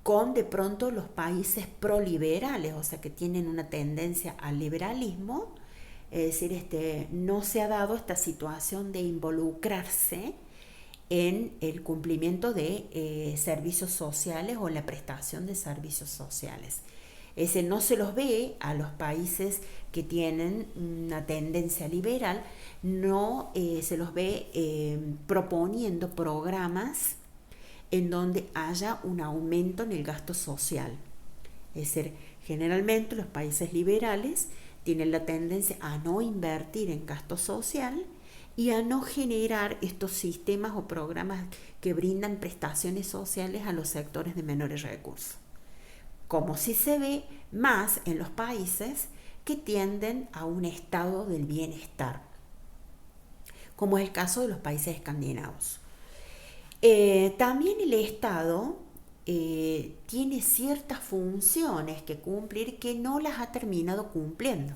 con de pronto los países proliberales, o sea, que tienen una tendencia al liberalismo. Es decir, no se ha dado esta situación de involucrarse en el cumplimiento de servicios sociales o la prestación de servicios sociales. Es decir, no se los ve a los países que tienen una tendencia liberal, no se los ve proponiendo programas en donde haya un aumento en el gasto social. Es decir, generalmente los países liberales tienen la tendencia a no invertir en gasto social y a no generar estos sistemas o programas que brindan prestaciones sociales a los sectores de menores recursos, como si se ve más en los países que tienden a un estado del bienestar, como es el caso de los países escandinavos. También el Estado tiene ciertas funciones que cumplir que no las ha terminado cumpliendo.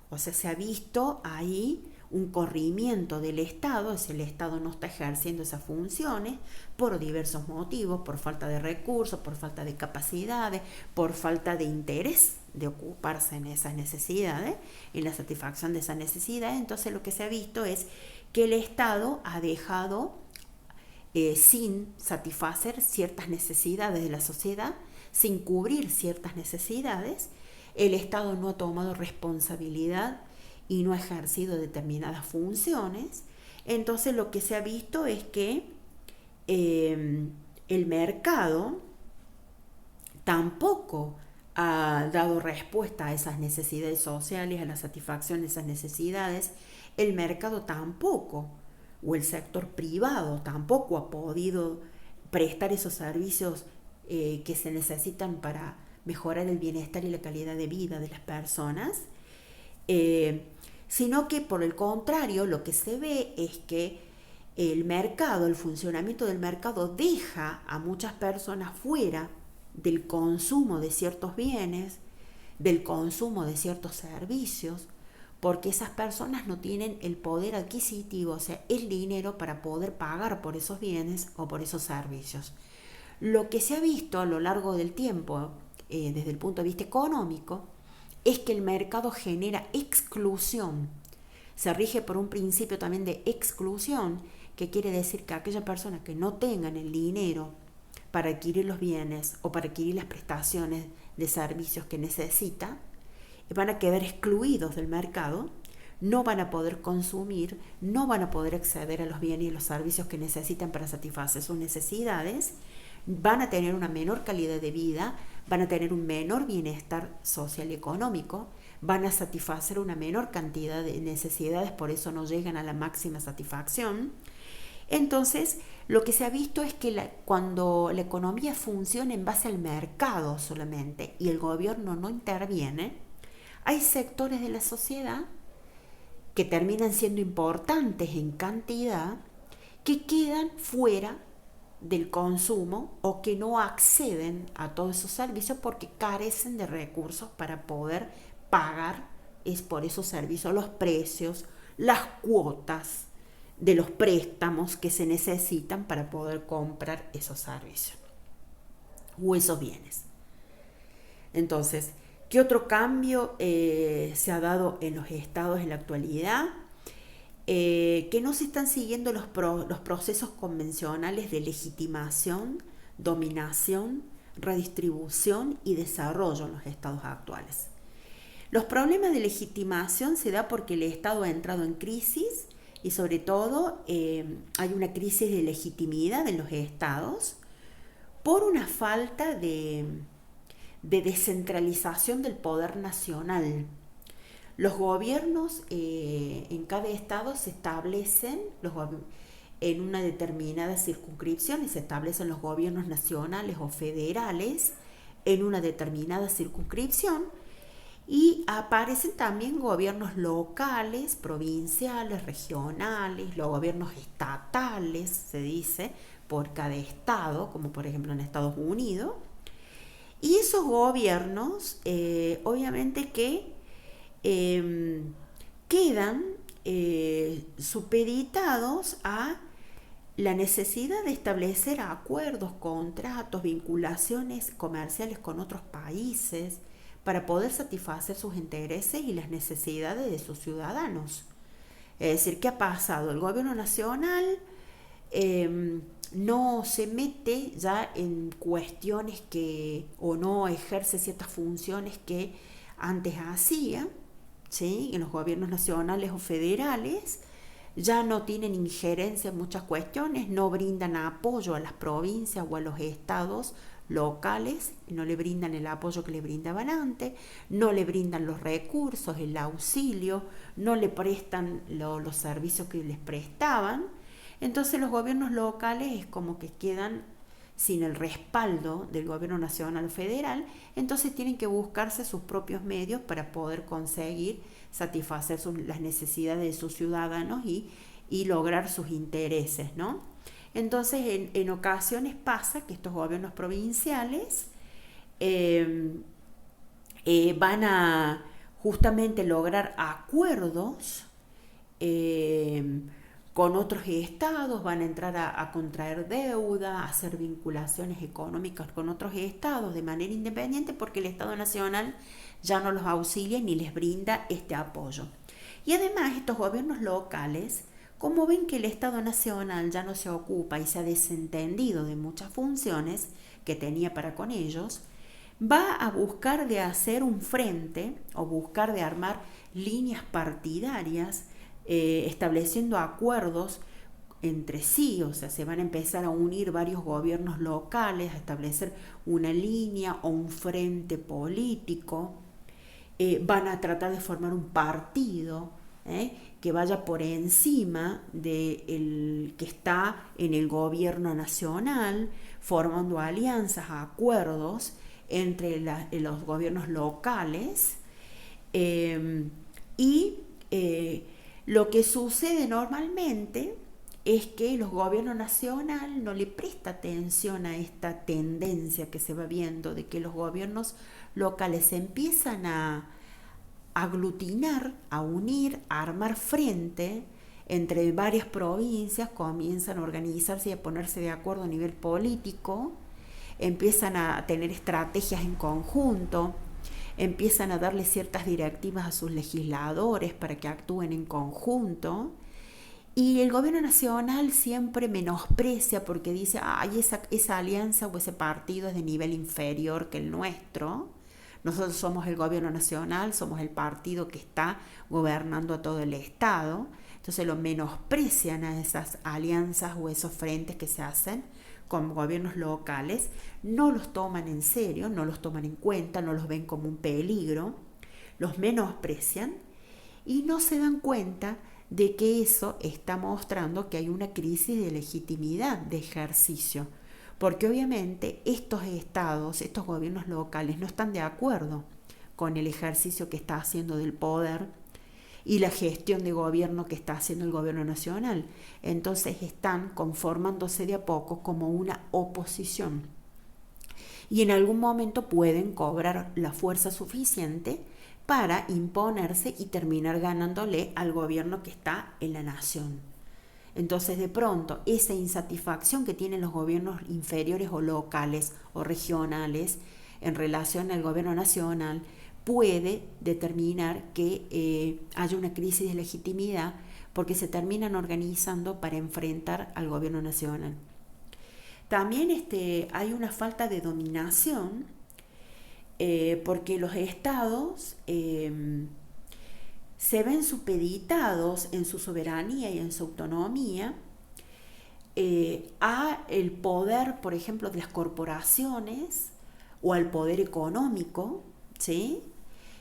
O sea, se ha visto ahí un corrimiento del Estado, es decir, el Estado no está ejerciendo esas funciones por diversos motivos, por falta de recursos, por falta de capacidades, por falta de interés de ocuparse en esas necesidades, en la satisfacción de esas necesidades. Entonces lo que se ha visto es que el Estado ha dejado sin satisfacer ciertas necesidades de la sociedad, sin cubrir ciertas necesidades. El Estado no ha tomado responsabilidad y no ha ejercido determinadas funciones, entonces lo que se ha visto es que el mercado tampoco ha dado respuesta a esas necesidades sociales, a la satisfacción de esas necesidades. El mercado tampoco, o el sector privado tampoco ha podido prestar esos servicios que se necesitan para mejorar el bienestar y la calidad de vida de las personas, sino que por el contrario lo que se ve es que el mercado, el funcionamiento del mercado deja a muchas personas fuera del consumo de ciertos bienes, del consumo de ciertos servicios, porque esas personas no tienen el poder adquisitivo, o sea, el dinero para poder pagar por esos bienes o por esos servicios. Lo que se ha visto a lo largo del tiempo, desde el punto de vista económico, es que el mercado genera exclusión. Se rige por un principio también de exclusión, que quiere decir que aquellas personas que no tengan el dinero para adquirir los bienes o para adquirir las prestaciones de servicios que necesita, van a quedar excluidos del mercado, no van a poder consumir, no van a poder acceder a los bienes y los servicios que necesitan para satisfacer sus necesidades, van a tener una menor calidad de vida, van a tener un menor bienestar social y económico, van a satisfacer una menor cantidad de necesidades, por eso no llegan a la máxima satisfacción. Entonces, lo que se ha visto es que cuando la economía funciona en base al mercado solamente y el gobierno no interviene, hay sectores de la sociedad que terminan siendo importantes en cantidad, que quedan fuera del consumo o que no acceden a todos esos servicios porque carecen de recursos para poder pagar por esos servicios, los precios, las cuotas de los préstamos que se necesitan para poder comprar esos servicios o esos bienes. Entonces, ¿qué otro cambio se ha dado en los estados en la actualidad? Que no se están siguiendo los procesos convencionales de legitimación, dominación, redistribución y desarrollo en los estados actuales. Los problemas de legitimación se da porque el Estado ha entrado en crisis y sobre todo hay una crisis de legitimidad en los estados por una falta de descentralización del poder nacional. Los gobiernos en cada estado se establecen en una determinada circunscripción y se establecen los gobiernos nacionales o federales en una determinada circunscripción y aparecen también gobiernos locales, provinciales, regionales, los gobiernos estatales, se dice, por cada estado, como por ejemplo en Estados Unidos. Y esos gobiernos, obviamente que quedan supeditados a la necesidad de establecer acuerdos, contratos, vinculaciones comerciales con otros países para poder satisfacer sus intereses y las necesidades de sus ciudadanos. Es decir, ¿qué ha pasado? El gobierno nacional no se mete ya en cuestiones o no ejerce ciertas funciones que antes hacía, ¿sí? En los gobiernos nacionales o federales ya no tienen injerencia en muchas cuestiones, no brindan apoyo a las provincias o a los estados locales, no le brindan el apoyo que le brindaban antes, no le brindan los recursos, el auxilio, no le prestan los servicios que les prestaban. Entonces los gobiernos locales es como que quedan sin el respaldo del gobierno nacional o federal, entonces tienen que buscarse sus propios medios para poder conseguir satisfacer las necesidades de sus ciudadanos y lograr sus intereses, ¿no? Entonces en ocasiones pasa que estos gobiernos provinciales van a justamente lograr acuerdos con otros estados, van a entrar a contraer deuda, a hacer vinculaciones económicas con otros estados de manera independiente porque el Estado Nacional ya no los auxilia ni les brinda este apoyo. Y además estos gobiernos locales, como ven que el Estado Nacional ya no se ocupa y se ha desentendido de muchas funciones que tenía para con ellos, va a buscar de hacer un frente o buscar de armar líneas partidarias, estableciendo acuerdos entre sí, o sea, se van a empezar a unir varios gobiernos locales, a establecer una línea o un frente político, van a tratar de formar un partido que vaya por encima del que está en el gobierno nacional, formando alianzas, acuerdos entre los gobiernos locales. Y lo que sucede normalmente es que los gobiernos nacional no le presta atención a esta tendencia que se va viendo de que los gobiernos locales se empiezan a aglutinar, a unir, a armar frente entre varias provincias, comienzan a organizarse y a ponerse de acuerdo a nivel político, empiezan a tener estrategias en conjunto, empiezan a darle ciertas directivas a sus legisladores para que actúen en conjunto. Y el gobierno nacional siempre menosprecia porque dice, ay, esa alianza o ese partido es de nivel inferior que el nuestro. Nosotros somos el gobierno nacional, somos el partido que está gobernando a todo el Estado. Entonces lo menosprecian a esas alianzas o esos frentes que se hacen con gobiernos locales, no los toman en serio, no los toman en cuenta, no los ven como un peligro, los menosprecian y no se dan cuenta de que eso está mostrando que hay una crisis de legitimidad de ejercicio, porque obviamente estos estados, estos gobiernos locales no están de acuerdo con el ejercicio que está haciendo del poder y la gestión de gobierno que está haciendo el gobierno nacional. Entonces están conformándose de a poco como una oposición. Y en algún momento pueden cobrar la fuerza suficiente para imponerse y terminar ganándole al gobierno que está en la nación. Entonces de pronto esa insatisfacción que tienen los gobiernos inferiores o locales o regionales en relación al gobierno nacional puede determinar que haya una crisis de legitimidad porque se terminan organizando para enfrentar al gobierno nacional. También hay una falta de dominación porque los estados se ven supeditados en su soberanía y en su autonomía a el poder, por ejemplo, de las corporaciones o al poder económico, ¿sí?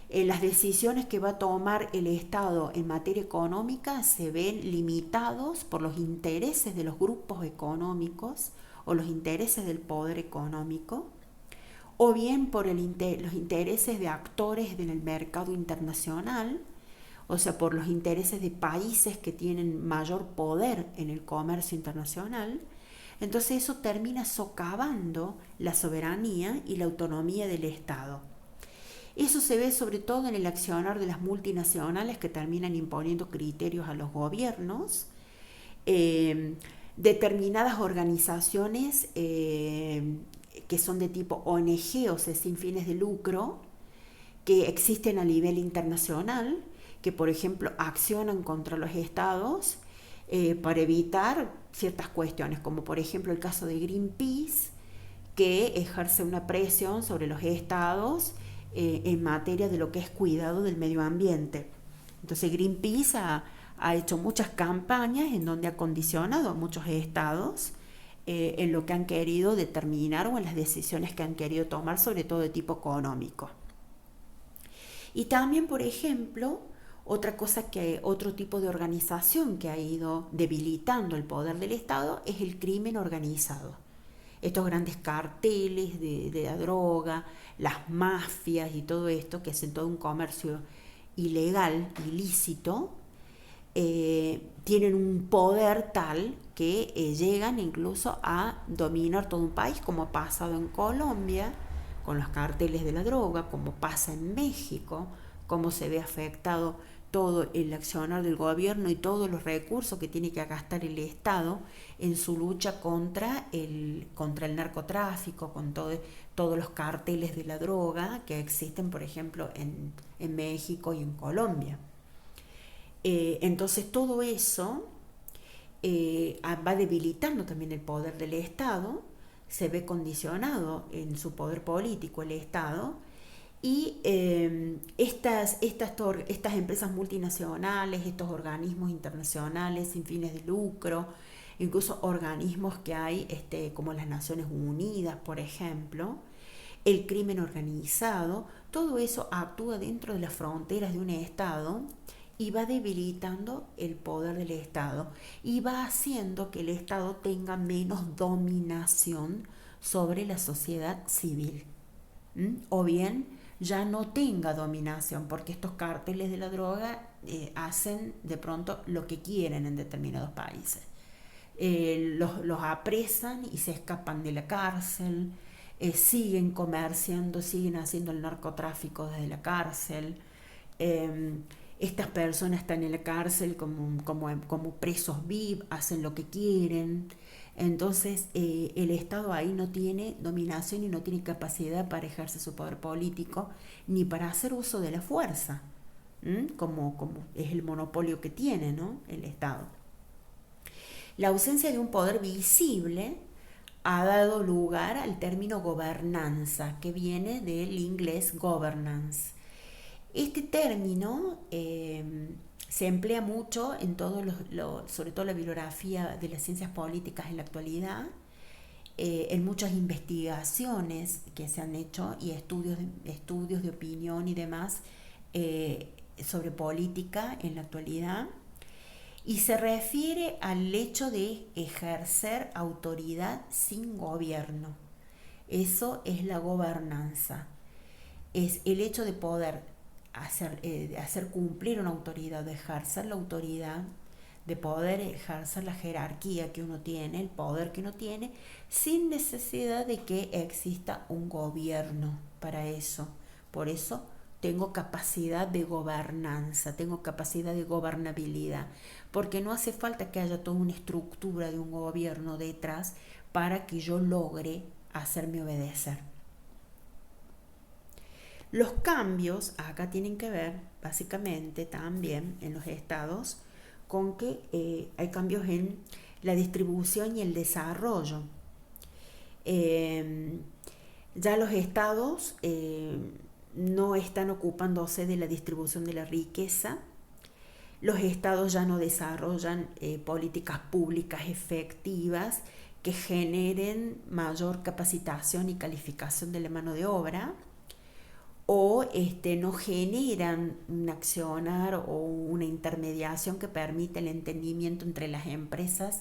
Las decisiones que va a tomar el Estado en materia económica se ven limitados por los intereses de los grupos económicos o los intereses del poder económico, o bien por los intereses de actores en el mercado internacional, o sea, por los intereses de países que tienen mayor poder en el comercio internacional. Entonces eso termina socavando la soberanía y la autonomía del Estado. Eso se ve sobre todo en el accionar de las multinacionales que terminan imponiendo criterios a los gobiernos, determinadas organizaciones que son de tipo ONG, o sea, sin fines de lucro, que existen a nivel internacional, que por ejemplo accionan contra los estados para evitar ciertas cuestiones, como por ejemplo el caso de Greenpeace, que ejerce una presión sobre los estados en materia de lo que es cuidado del medio ambiente. Entonces Greenpeace ha hecho muchas campañas en donde ha condicionado a muchos estados en lo que han querido determinar o en las decisiones que han querido tomar, sobre todo de tipo económico. Y también, por ejemplo, otro tipo de organización que ha ido debilitando el poder del Estado es el crimen organizado. Estos grandes carteles de la droga, las mafias y todo esto, que hacen todo un comercio ilegal, ilícito, tienen un poder tal que llegan incluso a dominar todo un país, como ha pasado en Colombia con los carteles de la droga, como pasa en México, cómo se ve afectado todo el accionar del gobierno y todos los recursos que tiene que gastar el Estado en su lucha contra el narcotráfico, con todos los carteles de la droga que existen, por ejemplo, en México y en Colombia. Entonces todo eso va debilitando también el poder del Estado, se ve condicionado en su poder político el Estado y estas empresas multinacionales, estos organismos internacionales sin fines de lucro, incluso organismos que hay como las Naciones Unidas, por ejemplo, el crimen organizado, todo eso actúa dentro de las fronteras de un Estado y va debilitando el poder del Estado y va haciendo que el Estado tenga menos dominación sobre la sociedad civil. O bien ya no tenga dominación porque estos cárteles de la droga hacen de pronto lo que quieren en determinados países. Los apresan y se escapan de la cárcel, siguen comerciando, siguen haciendo el narcotráfico desde la cárcel. eh, Estas personas están en la cárcel como presos VIP, hacen lo que quieren. Entonces el Estado ahí no tiene dominación y no tiene capacidad para ejercer su poder político ni para hacer uso de la fuerza, como es el monopolio que tiene, ¿no?, el Estado. La ausencia de un poder visible ha dado lugar al término gobernanza, que viene del inglés governance. Este término se emplea mucho en sobre todo la bibliografía de las ciencias políticas en la actualidad, en muchas investigaciones que se han hecho y estudios de opinión y demás sobre política en la actualidad, y se refiere al hecho de ejercer autoridad sin gobierno. Eso es la gobernanza. Es el hecho de poder hacer cumplir una autoridad, de ejercer la autoridad, de poder ejercer la jerarquía que uno tiene, el poder que uno tiene, sin necesidad de que exista un gobierno para eso. Por eso tengo capacidad de gobernanza, tengo capacidad de gobernabilidad, porque no hace falta que haya toda una estructura de un gobierno detrás para que yo logre hacerme obedecer. Los cambios acá tienen que ver básicamente también en los estados con que hay cambios en la distribución y el desarrollo. Ya los estados no están ocupándose de la distribución de la riqueza. Los estados ya no desarrollan políticas públicas efectivas que generen mayor capacitación y calificación de la mano de obra, o no generan un accionar o una intermediación que permita el entendimiento entre las empresas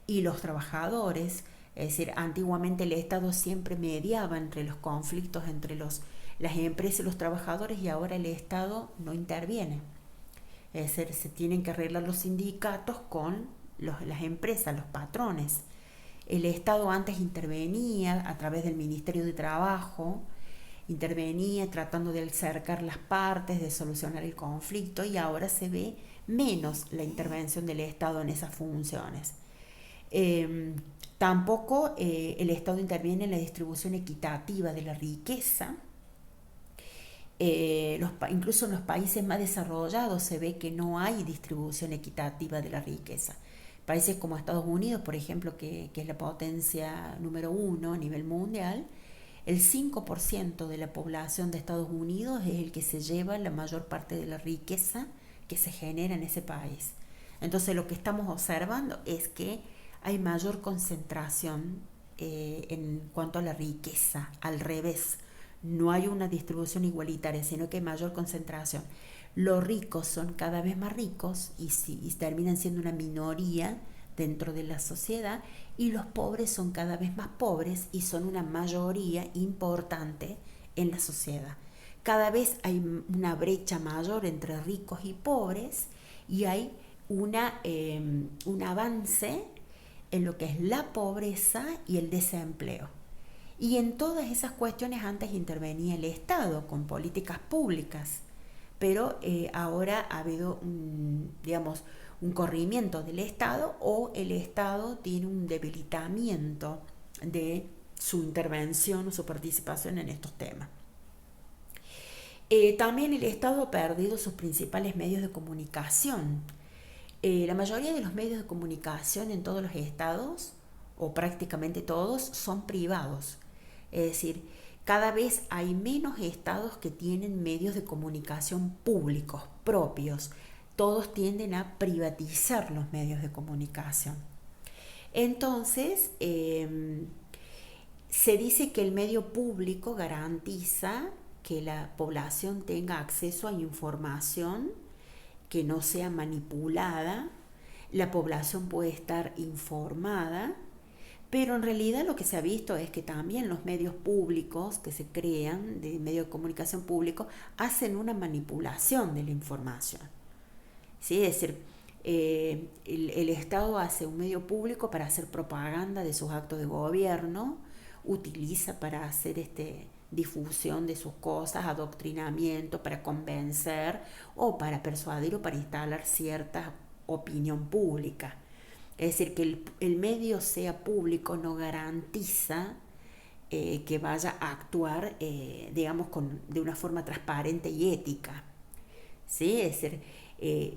y los trabajadores. Es decir, antiguamente el Estado siempre mediaba entre los conflictos entre las empresas y los trabajadores, y ahora el Estado no interviene. Es decir, se tienen que arreglar los sindicatos con las empresas, los patrones. El Estado antes intervenía a través del Ministerio de Trabajo, intervenía tratando de acercar las partes, de solucionar el conflicto, y ahora se ve menos la intervención del Estado en esas funciones. Tampoco el Estado interviene en la distribución equitativa de la riqueza. Incluso en los países más desarrollados se ve que no hay distribución equitativa de la riqueza. Países como Estados Unidos, por ejemplo, que es la potencia número 1 a nivel mundial, el 5% de la población de Estados Unidos es el que se lleva la mayor parte de la riqueza que se genera en ese país. Entonces lo que estamos observando es que hay mayor concentración en cuanto a la riqueza, al revés. No hay una distribución igualitaria, sino que hay mayor concentración. Los ricos son cada vez más ricos y terminan siendo una minoría dentro de la sociedad, y los pobres son cada vez más pobres y son una mayoría importante en la sociedad. Cada vez hay una brecha mayor entre ricos y pobres, y hay un avance en lo que es la pobreza y el desempleo. Y en todas esas cuestiones antes intervenía el Estado con políticas públicas, pero ahora ha habido un corrimiento del Estado, o el Estado tiene un debilitamiento de su intervención o su participación en estos temas. También el Estado ha perdido sus principales medios de comunicación. La mayoría de los medios de comunicación en todos los estados o prácticamente todos, son privados. Es decir, cada vez hay menos estados que tienen medios de comunicación públicos propios. Todos tienden a privatizar los medios de comunicación. Entonces, se dice que el medio público garantiza que la población tenga acceso a información que no sea manipulada, la población puede estar informada, pero en realidad lo que se ha visto es que también los medios públicos que se crean, de medios de comunicación públicos, hacen una manipulación de la información. ¿Sí? Es decir, el Estado hace un medio público para hacer propaganda de sus actos de gobierno, utiliza para hacer difusión de sus cosas, adoctrinamiento, para convencer o para persuadir o para instalar cierta opinión pública. Es decir, que el medio sea público no garantiza que vaya a actuar, digamos, de una forma transparente y ética. ¿Sí? Es decir,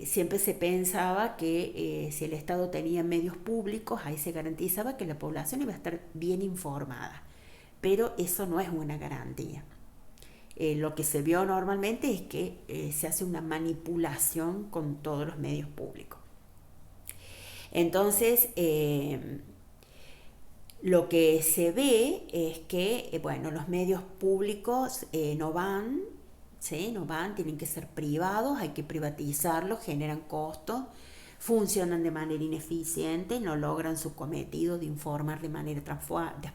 siempre se pensaba que si el Estado tenía medios públicos, ahí se garantizaba que la población iba a estar bien informada. Pero eso no es una garantía. Lo que se vio normalmente es que se hace una manipulación con todos los medios públicos. Entonces, lo que se ve es que, bueno, los medios públicos no van, ¿sí? No van, tienen que ser privados, hay que privatizarlos, generan costos, funcionan de manera ineficiente, no logran su cometido de informar de manera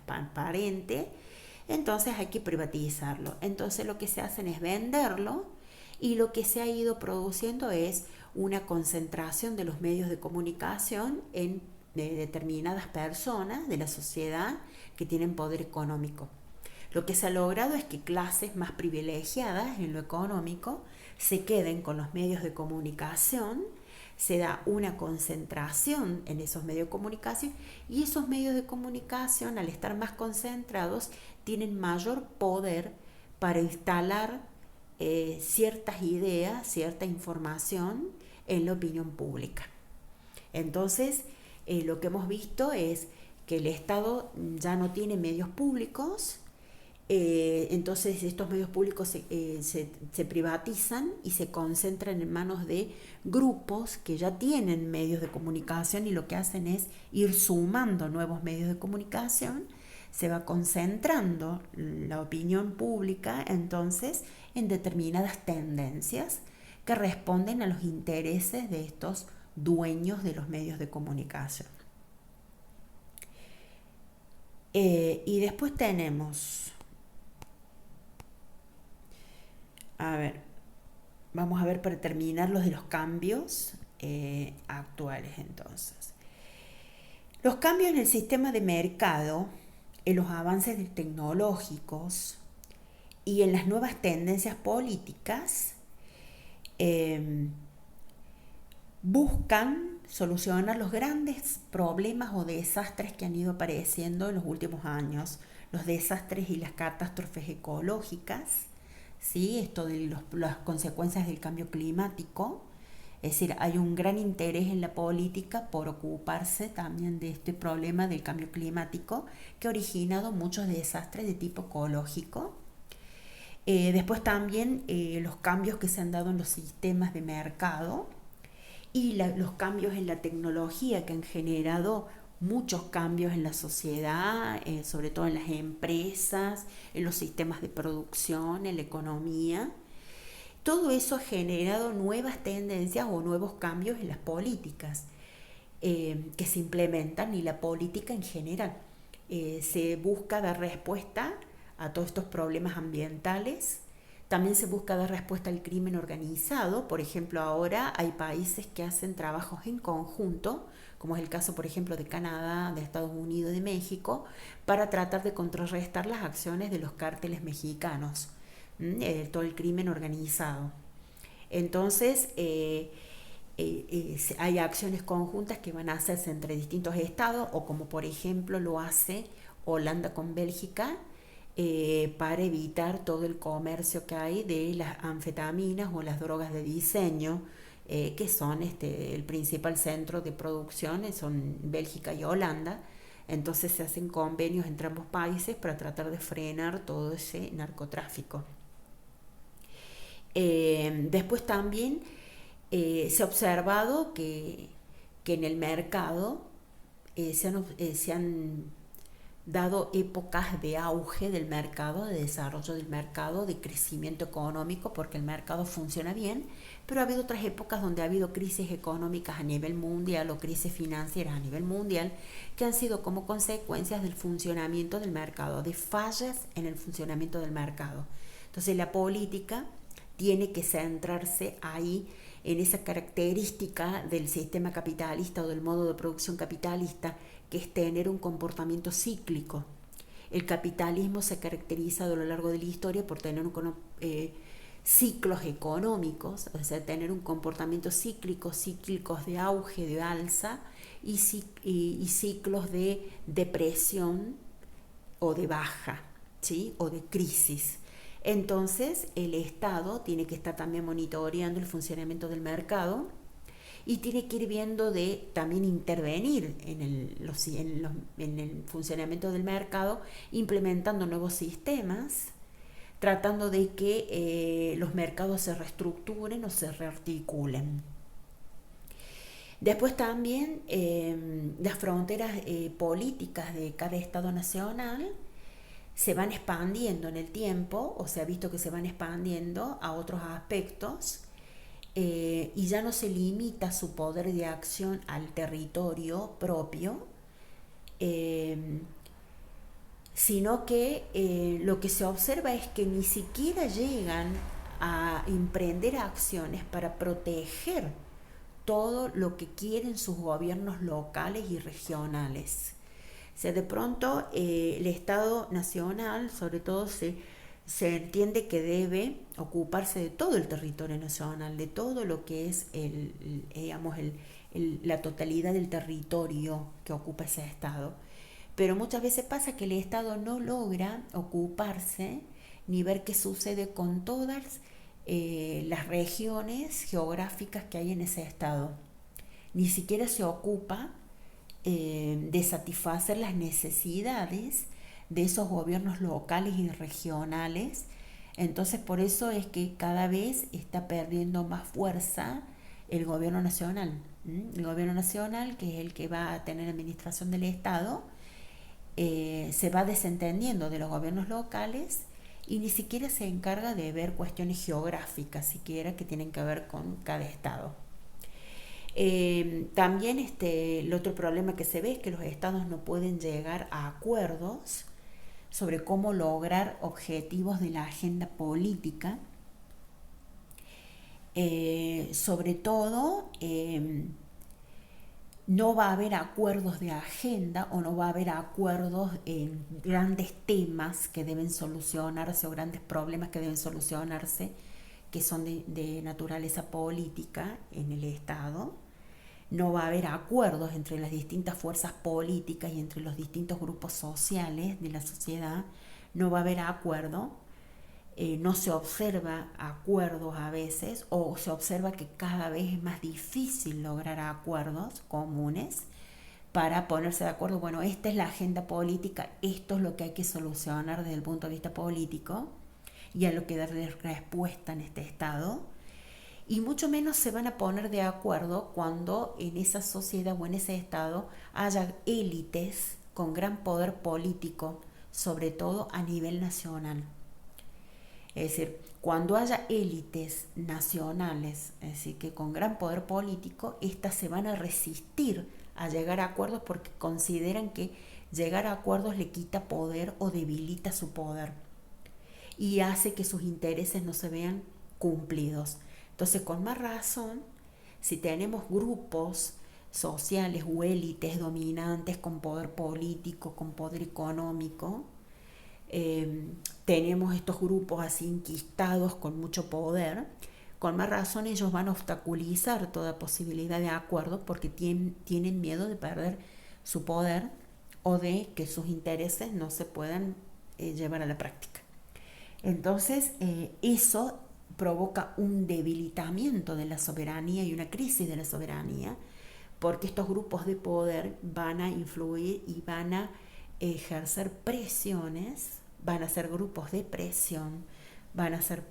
transparente, entonces hay que privatizarlo. Entonces lo que se hacen es venderlo y lo que se ha ido produciendo es una concentración de los medios de comunicación en determinadas personas de la sociedad que tienen poder económico. Lo que se ha logrado es que clases más privilegiadas en lo económico se queden con los medios de comunicación, se da una concentración en esos medios de comunicación y esos medios de comunicación, al estar más concentrados, tienen mayor poder para instalar ciertas ideas, cierta información en la opinión pública. Entonces, lo que hemos visto es que el Estado ya no tiene medios públicos, entonces estos medios públicos se privatizan y se concentran en manos de grupos que ya tienen medios de comunicación y lo que hacen es ir sumando nuevos medios de comunicación, se va concentrando la opinión pública entonces en determinadas tendencias que responden a los intereses de estos dueños de los medios de comunicación. Y después tenemos, vamos a ver para terminar los de los cambios actuales entonces. Los cambios en el sistema de mercado, en los avances tecnológicos y en las nuevas tendencias políticas buscan solucionar los grandes problemas o desastres que han ido apareciendo en los últimos años, los desastres y las catástrofes ecológicas, ¿sí? Esto de las consecuencias del cambio climático. Es decir, hay un gran interés en la política por ocuparse también de este problema del cambio climático que ha originado muchos desastres de tipo ecológico. Después también los cambios que se han dado en los sistemas de mercado y los cambios en la tecnología que han generado muchos cambios en la sociedad, sobre todo en las empresas, en los sistemas de producción, en la economía. Todo eso ha generado nuevas tendencias o nuevos cambios en las políticas que se implementan y la política en general. Se busca dar respuesta a todos estos problemas ambientales. También se busca dar respuesta al crimen organizado. Por ejemplo, ahora hay países que hacen trabajos en conjunto, como es el caso, por ejemplo, de Canadá, de Estados Unidos, de México, para tratar de contrarrestar las acciones de los cárteles mexicanos, todo el crimen organizado. Entonces, hay acciones conjuntas que van a hacerse entre distintos estados, o como por ejemplo lo hace Holanda con Bélgica, para evitar todo el comercio que hay de las anfetaminas o las drogas de diseño, que son el principal centro de producción, son Bélgica y Holanda. Entonces se hacen convenios entre ambos países para tratar de frenar todo ese narcotráfico. Después también se ha observado que en el mercado se han dado épocas de auge del mercado, de desarrollo del mercado, de crecimiento económico, porque el mercado funciona bien, pero ha habido otras épocas donde ha habido crisis económicas a nivel mundial o crisis financieras a nivel mundial que han sido como consecuencias del funcionamiento del mercado, de fallas en el funcionamiento del mercado. Entonces la política tiene que centrarse ahí en esa característica del sistema capitalista o del modo de producción capitalista, que es tener un comportamiento cíclico. El capitalismo se caracteriza a lo largo de la historia por tener ciclos económicos, o sea, tener un comportamiento cíclico, cíclicos de auge, de alza, y ciclos de depresión o de baja, ¿sí? O de crisis. Entonces, el Estado tiene que estar también monitoreando el funcionamiento del mercado y tiene que ir viendo de también intervenir en el funcionamiento del mercado, implementando nuevos sistemas, tratando de que los mercados se reestructuren o se rearticulen. Después también las fronteras políticas de cada Estado nacional se van expandiendo en el tiempo, o se ha visto que se van expandiendo a otros aspectos, y ya no se limita su poder de acción al territorio propio, sino que lo que se observa es que ni siquiera llegan a emprender acciones para proteger todo lo que quieren sus gobiernos locales y regionales. O sea, de pronto el Estado nacional, sobre todo, se entiende que debe ocuparse de todo el territorio nacional, de todo lo que es la totalidad del territorio que ocupa ese Estado. Pero muchas veces pasa que el Estado no logra ocuparse ni ver qué sucede con todas las regiones geográficas que hay en ese Estado. Ni siquiera se ocupa de satisfacer las necesidades de esos gobiernos locales y regionales. Entonces por eso es que cada vez está perdiendo más fuerza el gobierno nacional. El gobierno nacional, que es el que va a tener administración del Estado, se va desentendiendo de los gobiernos locales y ni siquiera se encarga de ver cuestiones geográficas, siquiera que tienen que ver con cada estado. También el otro problema que se ve es que los estados no pueden llegar a acuerdos sobre cómo lograr objetivos de la agenda política. Sobre todo, no va a haber acuerdos de agenda o no va a haber acuerdos en grandes temas que deben solucionarse o grandes problemas que deben solucionarse, que son de naturaleza política en el Estado. No va a haber acuerdos entre las distintas fuerzas políticas y entre los distintos grupos sociales de la sociedad. No va a haber acuerdo. No se observa acuerdos a veces, o se observa que cada vez es más difícil lograr acuerdos comunes para ponerse de acuerdo. Bueno, esta es la agenda política, esto es lo que hay que solucionar desde el punto de vista político y a lo que darle respuesta en este estado. Y mucho menos se van a poner de acuerdo cuando en esa sociedad o en ese estado haya élites con gran poder político, sobre todo a nivel nacional. Es decir, cuando haya élites nacionales, es decir, que con gran poder político, estas se van a resistir a llegar a acuerdos porque consideran que llegar a acuerdos le quita poder o debilita su poder y hace que sus intereses no se vean cumplidos. Entonces, con más razón, si tenemos grupos sociales o élites dominantes con poder político, con poder económico, tenemos estos grupos así enquistados con mucho poder, con más razón ellos van a obstaculizar toda posibilidad de acuerdo porque tienen miedo de perder su poder o de que sus intereses no se puedan llevar a la práctica. Entonces eso provoca un debilitamiento de la soberanía y una crisis de la soberanía, porque estos grupos de poder van a influir y van a ejercer presiones, van a ser grupos de presión, van a hacer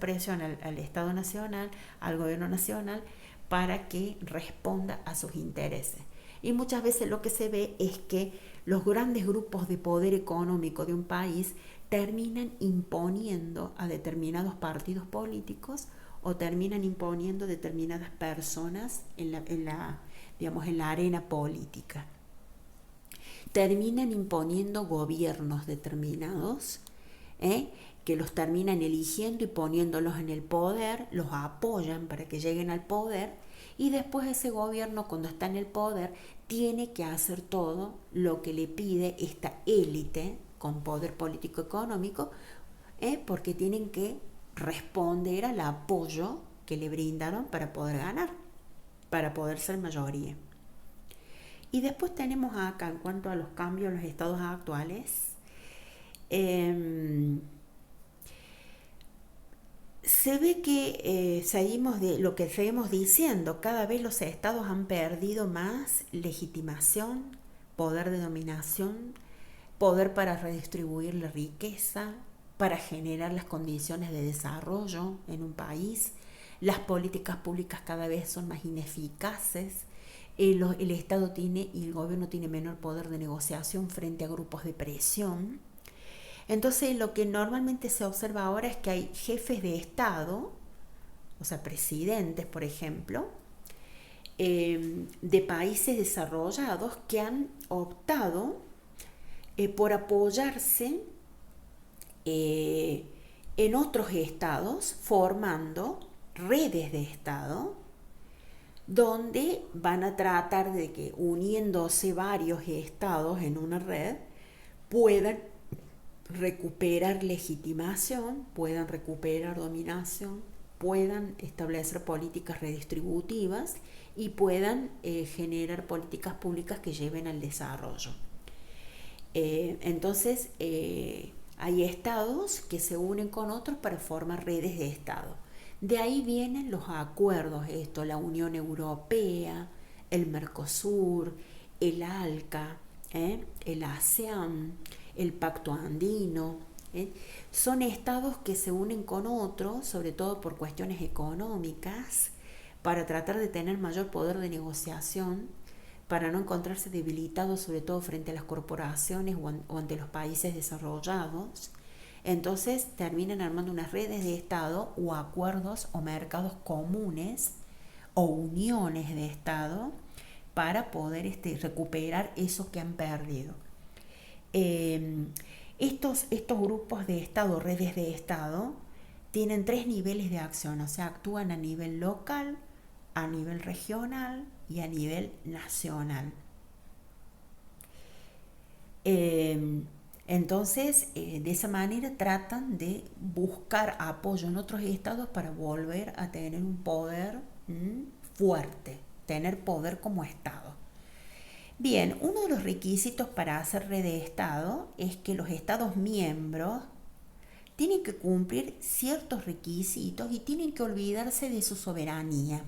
presión al Estado Nacional, al gobierno nacional, para que responda a sus intereses. Y muchas veces lo que se ve es que los grandes grupos de poder económico de un país terminan imponiendo a determinados partidos políticos o terminan imponiendo determinadas personas digamos, en la arena política. Terminan imponiendo gobiernos determinados, que los terminan eligiendo y poniéndolos en el poder, los apoyan para que lleguen al poder, y después ese gobierno, cuando está en el poder, tiene que hacer todo lo que le pide esta élite con poder político económico, porque tienen que responder al apoyo que le brindaron para poder ganar, para poder ser mayoría. Y después tenemos acá, en cuanto a los cambios en los estados actuales, se ve que seguimos de lo que seguimos diciendo, cada vez los estados han perdido más legitimación, poder de dominación, poder para redistribuir la riqueza, para generar las condiciones de desarrollo en un país. Las políticas públicas cada vez son más ineficaces. El Estado tiene y el gobierno tiene menor poder de negociación frente a grupos de presión. Entonces, lo que normalmente se observa ahora es que hay jefes de Estado, o sea, presidentes, por ejemplo, de países desarrollados que han optado por apoyarse en otros estados, formando redes de Estado, donde van a tratar de que, uniéndose varios estados en una red, puedan recuperar legitimación, puedan recuperar dominación, puedan establecer políticas redistributivas y puedan generar políticas públicas que lleven al desarrollo. Entonces, hay estados que se unen con otros para formar redes de estado. De ahí vienen los acuerdos, la Unión Europea, el Mercosur, el ALCA, el ASEAN, el Pacto Andino. Son estados que se unen con otros, sobre todo por cuestiones económicas, para tratar de tener mayor poder de negociación, para no encontrarse debilitados, sobre todo frente a las corporaciones o ante los países desarrollados. Entonces terminan armando unas redes de Estado o acuerdos o mercados comunes o uniones de Estado para poder recuperar eso que han perdido. Estos grupos de Estado, redes de Estado, tienen 3 niveles de acción, o sea, actúan a nivel local, a nivel regional y a nivel nacional. Entonces, de esa manera tratan de buscar apoyo en otros estados para volver a tener un poder fuerte, tener poder como estado. Bien, uno de los requisitos para hacer red de estado es que los estados miembros tienen que cumplir ciertos requisitos y tienen que olvidarse de su soberanía.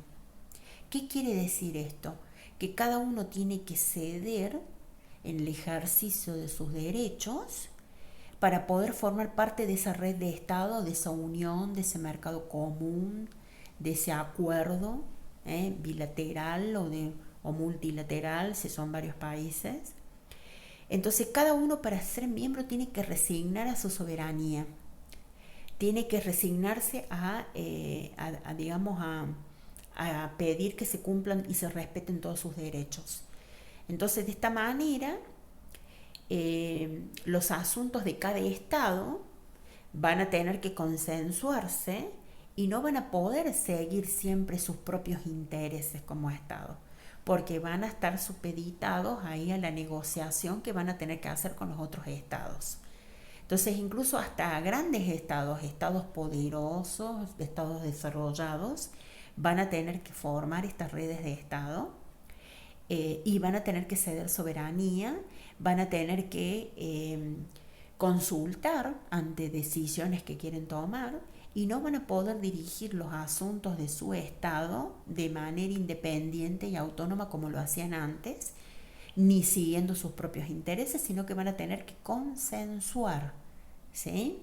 ¿Qué quiere decir esto? Que cada uno tiene que ceder en el ejercicio de sus derechos para poder formar parte de esa red de Estado, de esa unión, de ese mercado común, de ese acuerdo bilateral o multilateral, si son varios países. Entonces, cada uno para ser miembro tiene que resignar a su soberanía, tiene que resignarse a pedir que se cumplan y se respeten todos sus derechos. Entonces, de esta manera, los asuntos de cada estado van a tener que consensuarse y no van a poder seguir siempre sus propios intereses como estado, porque van a estar supeditados ahí a la negociación que van a tener que hacer con los otros estados. Entonces, incluso hasta grandes estados poderosos, estados desarrollados, van a tener que formar estas redes de estado y van a tener que ceder soberanía, van a tener que consultar ante decisiones que quieren tomar y no van a poder dirigir los asuntos de su estado de manera independiente y autónoma como lo hacían antes, ni siguiendo sus propios intereses, sino que van a tener que consensuar, ¿sí?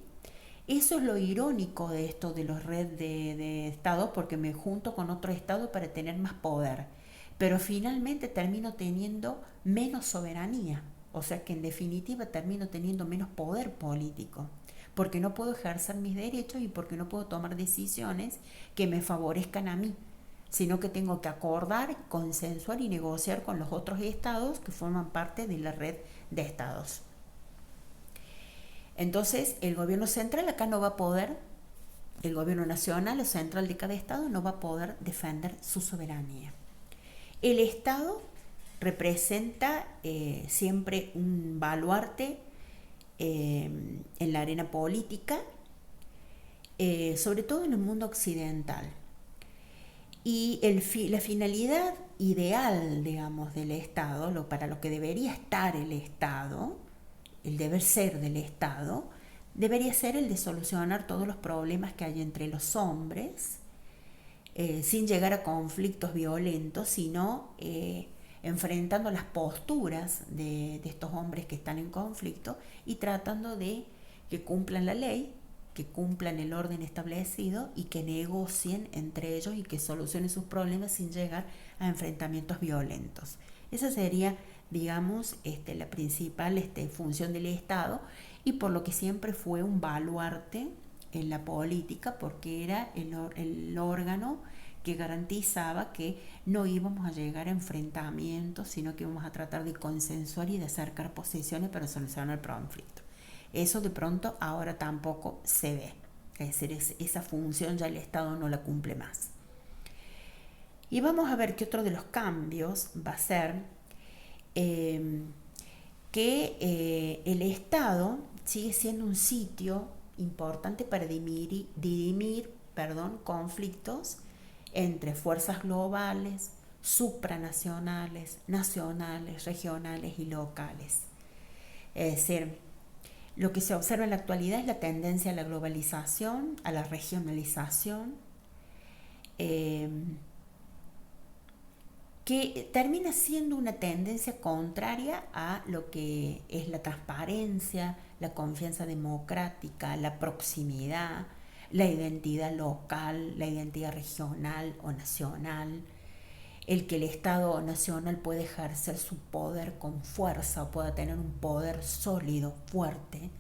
Eso es lo irónico de esto de los redes de estados, porque me junto con otro estado para tener más poder, pero finalmente termino teniendo menos soberanía, o sea que en definitiva termino teniendo menos poder político, porque no puedo ejercer mis derechos y porque no puedo tomar decisiones que me favorezcan a mí, sino que tengo que acordar, consensuar y negociar con los otros estados que forman parte de la red de estados. Entonces, el gobierno central acá no va a poder, el gobierno nacional o central de cada estado no va a poder defender su soberanía. El estado representa siempre un baluarte en la arena política, sobre todo en el mundo occidental. Y la finalidad ideal, digamos, del Estado, para lo que debería estar el Estado, el deber ser del Estado, debería ser el de solucionar todos los problemas que hay entre los hombres, sin llegar a conflictos violentos, sino enfrentando las posturas de estos hombres que están en conflicto y tratando de que cumplan la ley, que cumplan el orden establecido y que negocien entre ellos y que solucionen sus problemas sin llegar a enfrentamientos violentos. Esa sería, digamos, la principal función del Estado, y por lo que siempre fue un baluarte en la política, porque era el órgano que garantizaba que no íbamos a llegar a enfrentamientos, sino que íbamos a tratar de consensuar y de acercar posiciones para solucionar el conflicto. Eso de pronto ahora tampoco se ve. Es decir, esa función ya el Estado no la cumple más. Y vamos a ver que otro de los cambios va a ser que el Estado sigue siendo un sitio importante para dirimir conflictos entre fuerzas globales, supranacionales, nacionales, regionales y locales. Es decir, lo que se observa en la actualidad es la tendencia a la globalización, a la regionalización, que termina siendo una tendencia contraria a lo que es la transparencia, la confianza democrática, la proximidad, la identidad local, la identidad regional o nacional, el que el Estado nacional puede ejercer su poder con fuerza o pueda tener un poder sólido, fuerte,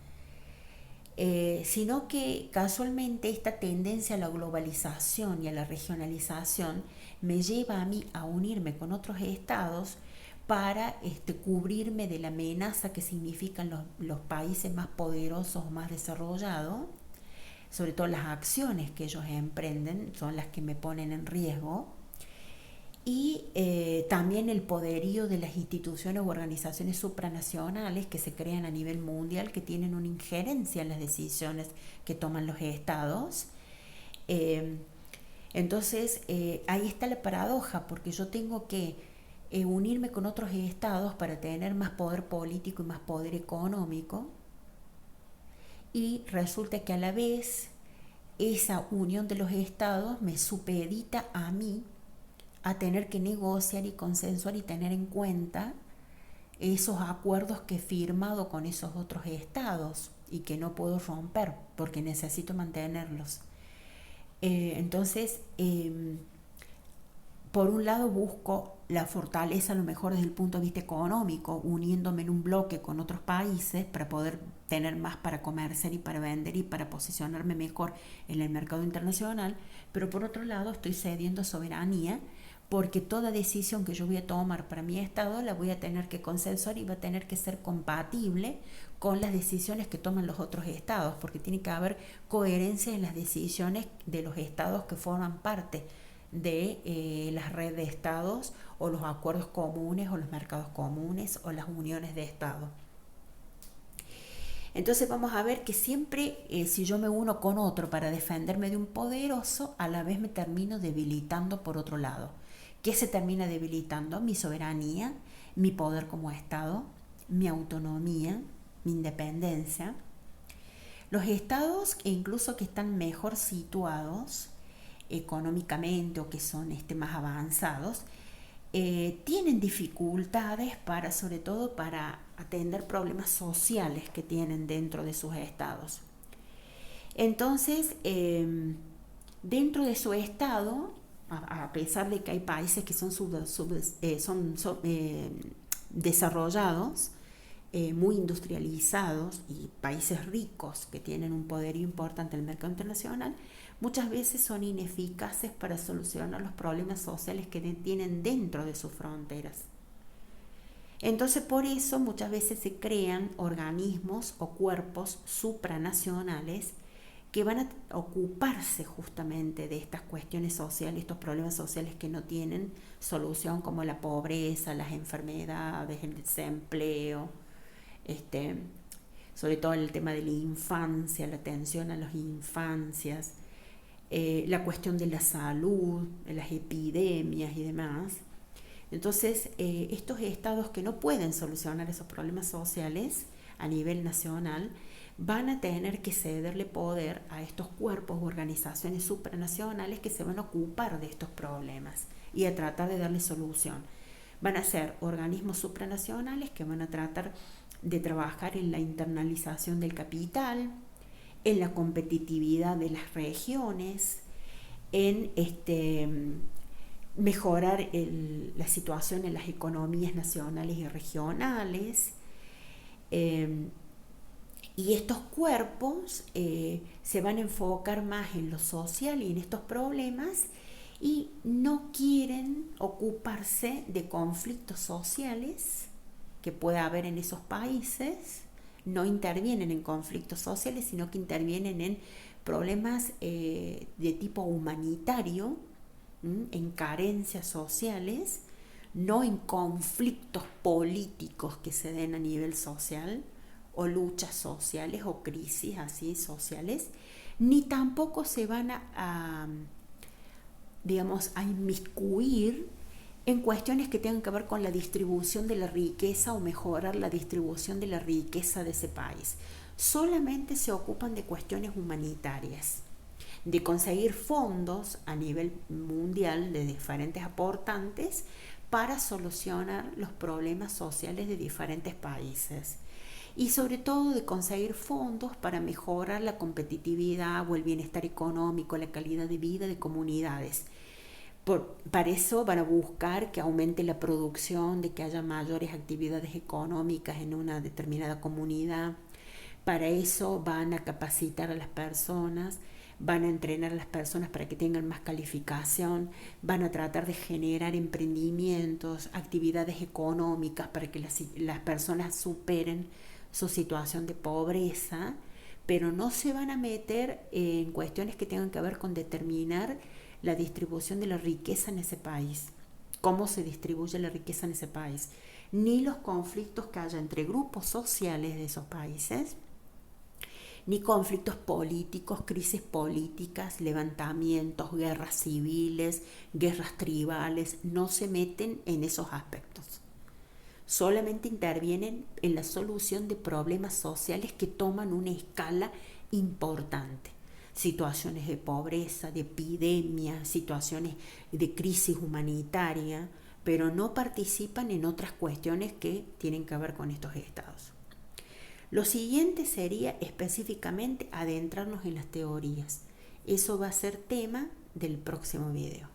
sino que casualmente esta tendencia a la globalización y a la regionalización me lleva a mí a unirme con otros estados para cubrirme de la amenaza que significan los países más poderosos, más desarrollados. Sobre todo las acciones que ellos emprenden son las que me ponen en riesgo, y también el poderío de las instituciones u organizaciones supranacionales que se crean a nivel mundial, que tienen una injerencia en las decisiones que toman los estados. Entonces ahí está la paradoja, porque yo tengo que unirme con otros estados para tener más poder político y más poder económico, y resulta que a la vez esa unión de los estados me supedita a mí a tener que negociar y consensuar y tener en cuenta esos acuerdos que he firmado con esos otros estados y que no puedo romper porque necesito mantenerlos. Entonces, por un lado busco la fortaleza a lo mejor desde el punto de vista económico, uniéndome en un bloque con otros países para poder tener más para comerciar y para vender y para posicionarme mejor en el mercado internacional, pero por otro lado estoy cediendo soberanía, porque toda decisión que yo voy a tomar para mi estado la voy a tener que consensuar y va a tener que ser compatible con las decisiones que toman los otros estados, porque tiene que haber coherencia en las decisiones de los estados que forman parte de las redes de estados o los acuerdos comunes o los mercados comunes o las uniones de estado. Entonces vamos a ver que siempre si yo me uno con otro para defenderme de un poderoso, a la vez me termino debilitando por otro lado. ¿Qué se termina debilitando? Mi soberanía, mi poder como Estado, mi autonomía, mi independencia, los estados e incluso que están mejor situados económicamente o que son más avanzados, tienen dificultades para, sobre todo para atender problemas sociales que tienen dentro de sus estados. Entonces, dentro de su estado, a pesar de que hay países que son, desarrollados, muy industrializados y países ricos que tienen un poder importante en el mercado internacional, muchas veces son ineficaces para solucionar los problemas sociales que tienen dentro de sus fronteras. Entonces, por eso muchas veces se crean organismos o cuerpos supranacionales que van a ocuparse justamente de estas cuestiones sociales, estos problemas sociales que no tienen solución, como la pobreza, las enfermedades, el desempleo, sobre todo el tema de la infancia, la atención a las infancias, la cuestión de la salud, de las epidemias y demás. Entonces, estos estados que no pueden solucionar esos problemas sociales a nivel nacional van a tener que cederle poder a estos cuerpos o organizaciones supranacionales que se van a ocupar de estos problemas y a tratar de darle solución. Van a ser organismos supranacionales que van a tratar de trabajar en la internalización del capital, en la competitividad de las regiones, en mejorar la situación en las economías nacionales y regionales. Y estos cuerpos se van a enfocar más en lo social y en estos problemas y no quieren ocuparse de conflictos sociales que pueda haber en esos países. No intervienen en conflictos sociales, sino que intervienen en problemas de tipo humanitario, en carencias sociales, no en conflictos políticos que se den a nivel social, o luchas sociales o crisis así sociales, ni tampoco se van a inmiscuir en cuestiones que tengan que ver con la distribución de la riqueza o mejorar la distribución de la riqueza de ese país. Solamente se ocupan de cuestiones humanitarias, de conseguir fondos a nivel mundial de diferentes aportantes para solucionar los problemas sociales de diferentes países. Y sobre todo de conseguir fondos para mejorar la competitividad o el bienestar económico, la calidad de vida de comunidades. Para eso van a buscar que aumente la producción, de que haya mayores actividades económicas en una determinada comunidad. Para eso van a capacitar a las personas, van a entrenar a las personas para que tengan más calificación, van a tratar de generar emprendimientos, actividades económicas para que las personas superen su situación de pobreza, pero no se van a meter en cuestiones que tengan que ver con determinar la distribución de la riqueza en ese país, cómo se distribuye la riqueza en ese país, ni los conflictos que haya entre grupos sociales de esos países, ni conflictos políticos, crisis políticas, levantamientos, guerras civiles, guerras tribales. No se meten en esos aspectos. Solamente intervienen en la solución de problemas sociales que toman una escala importante. Situaciones de pobreza, de epidemia, situaciones de crisis humanitaria, pero no participan en otras cuestiones que tienen que ver con estos estados. Lo siguiente sería específicamente adentrarnos en las teorías. Eso va a ser tema del próximo video.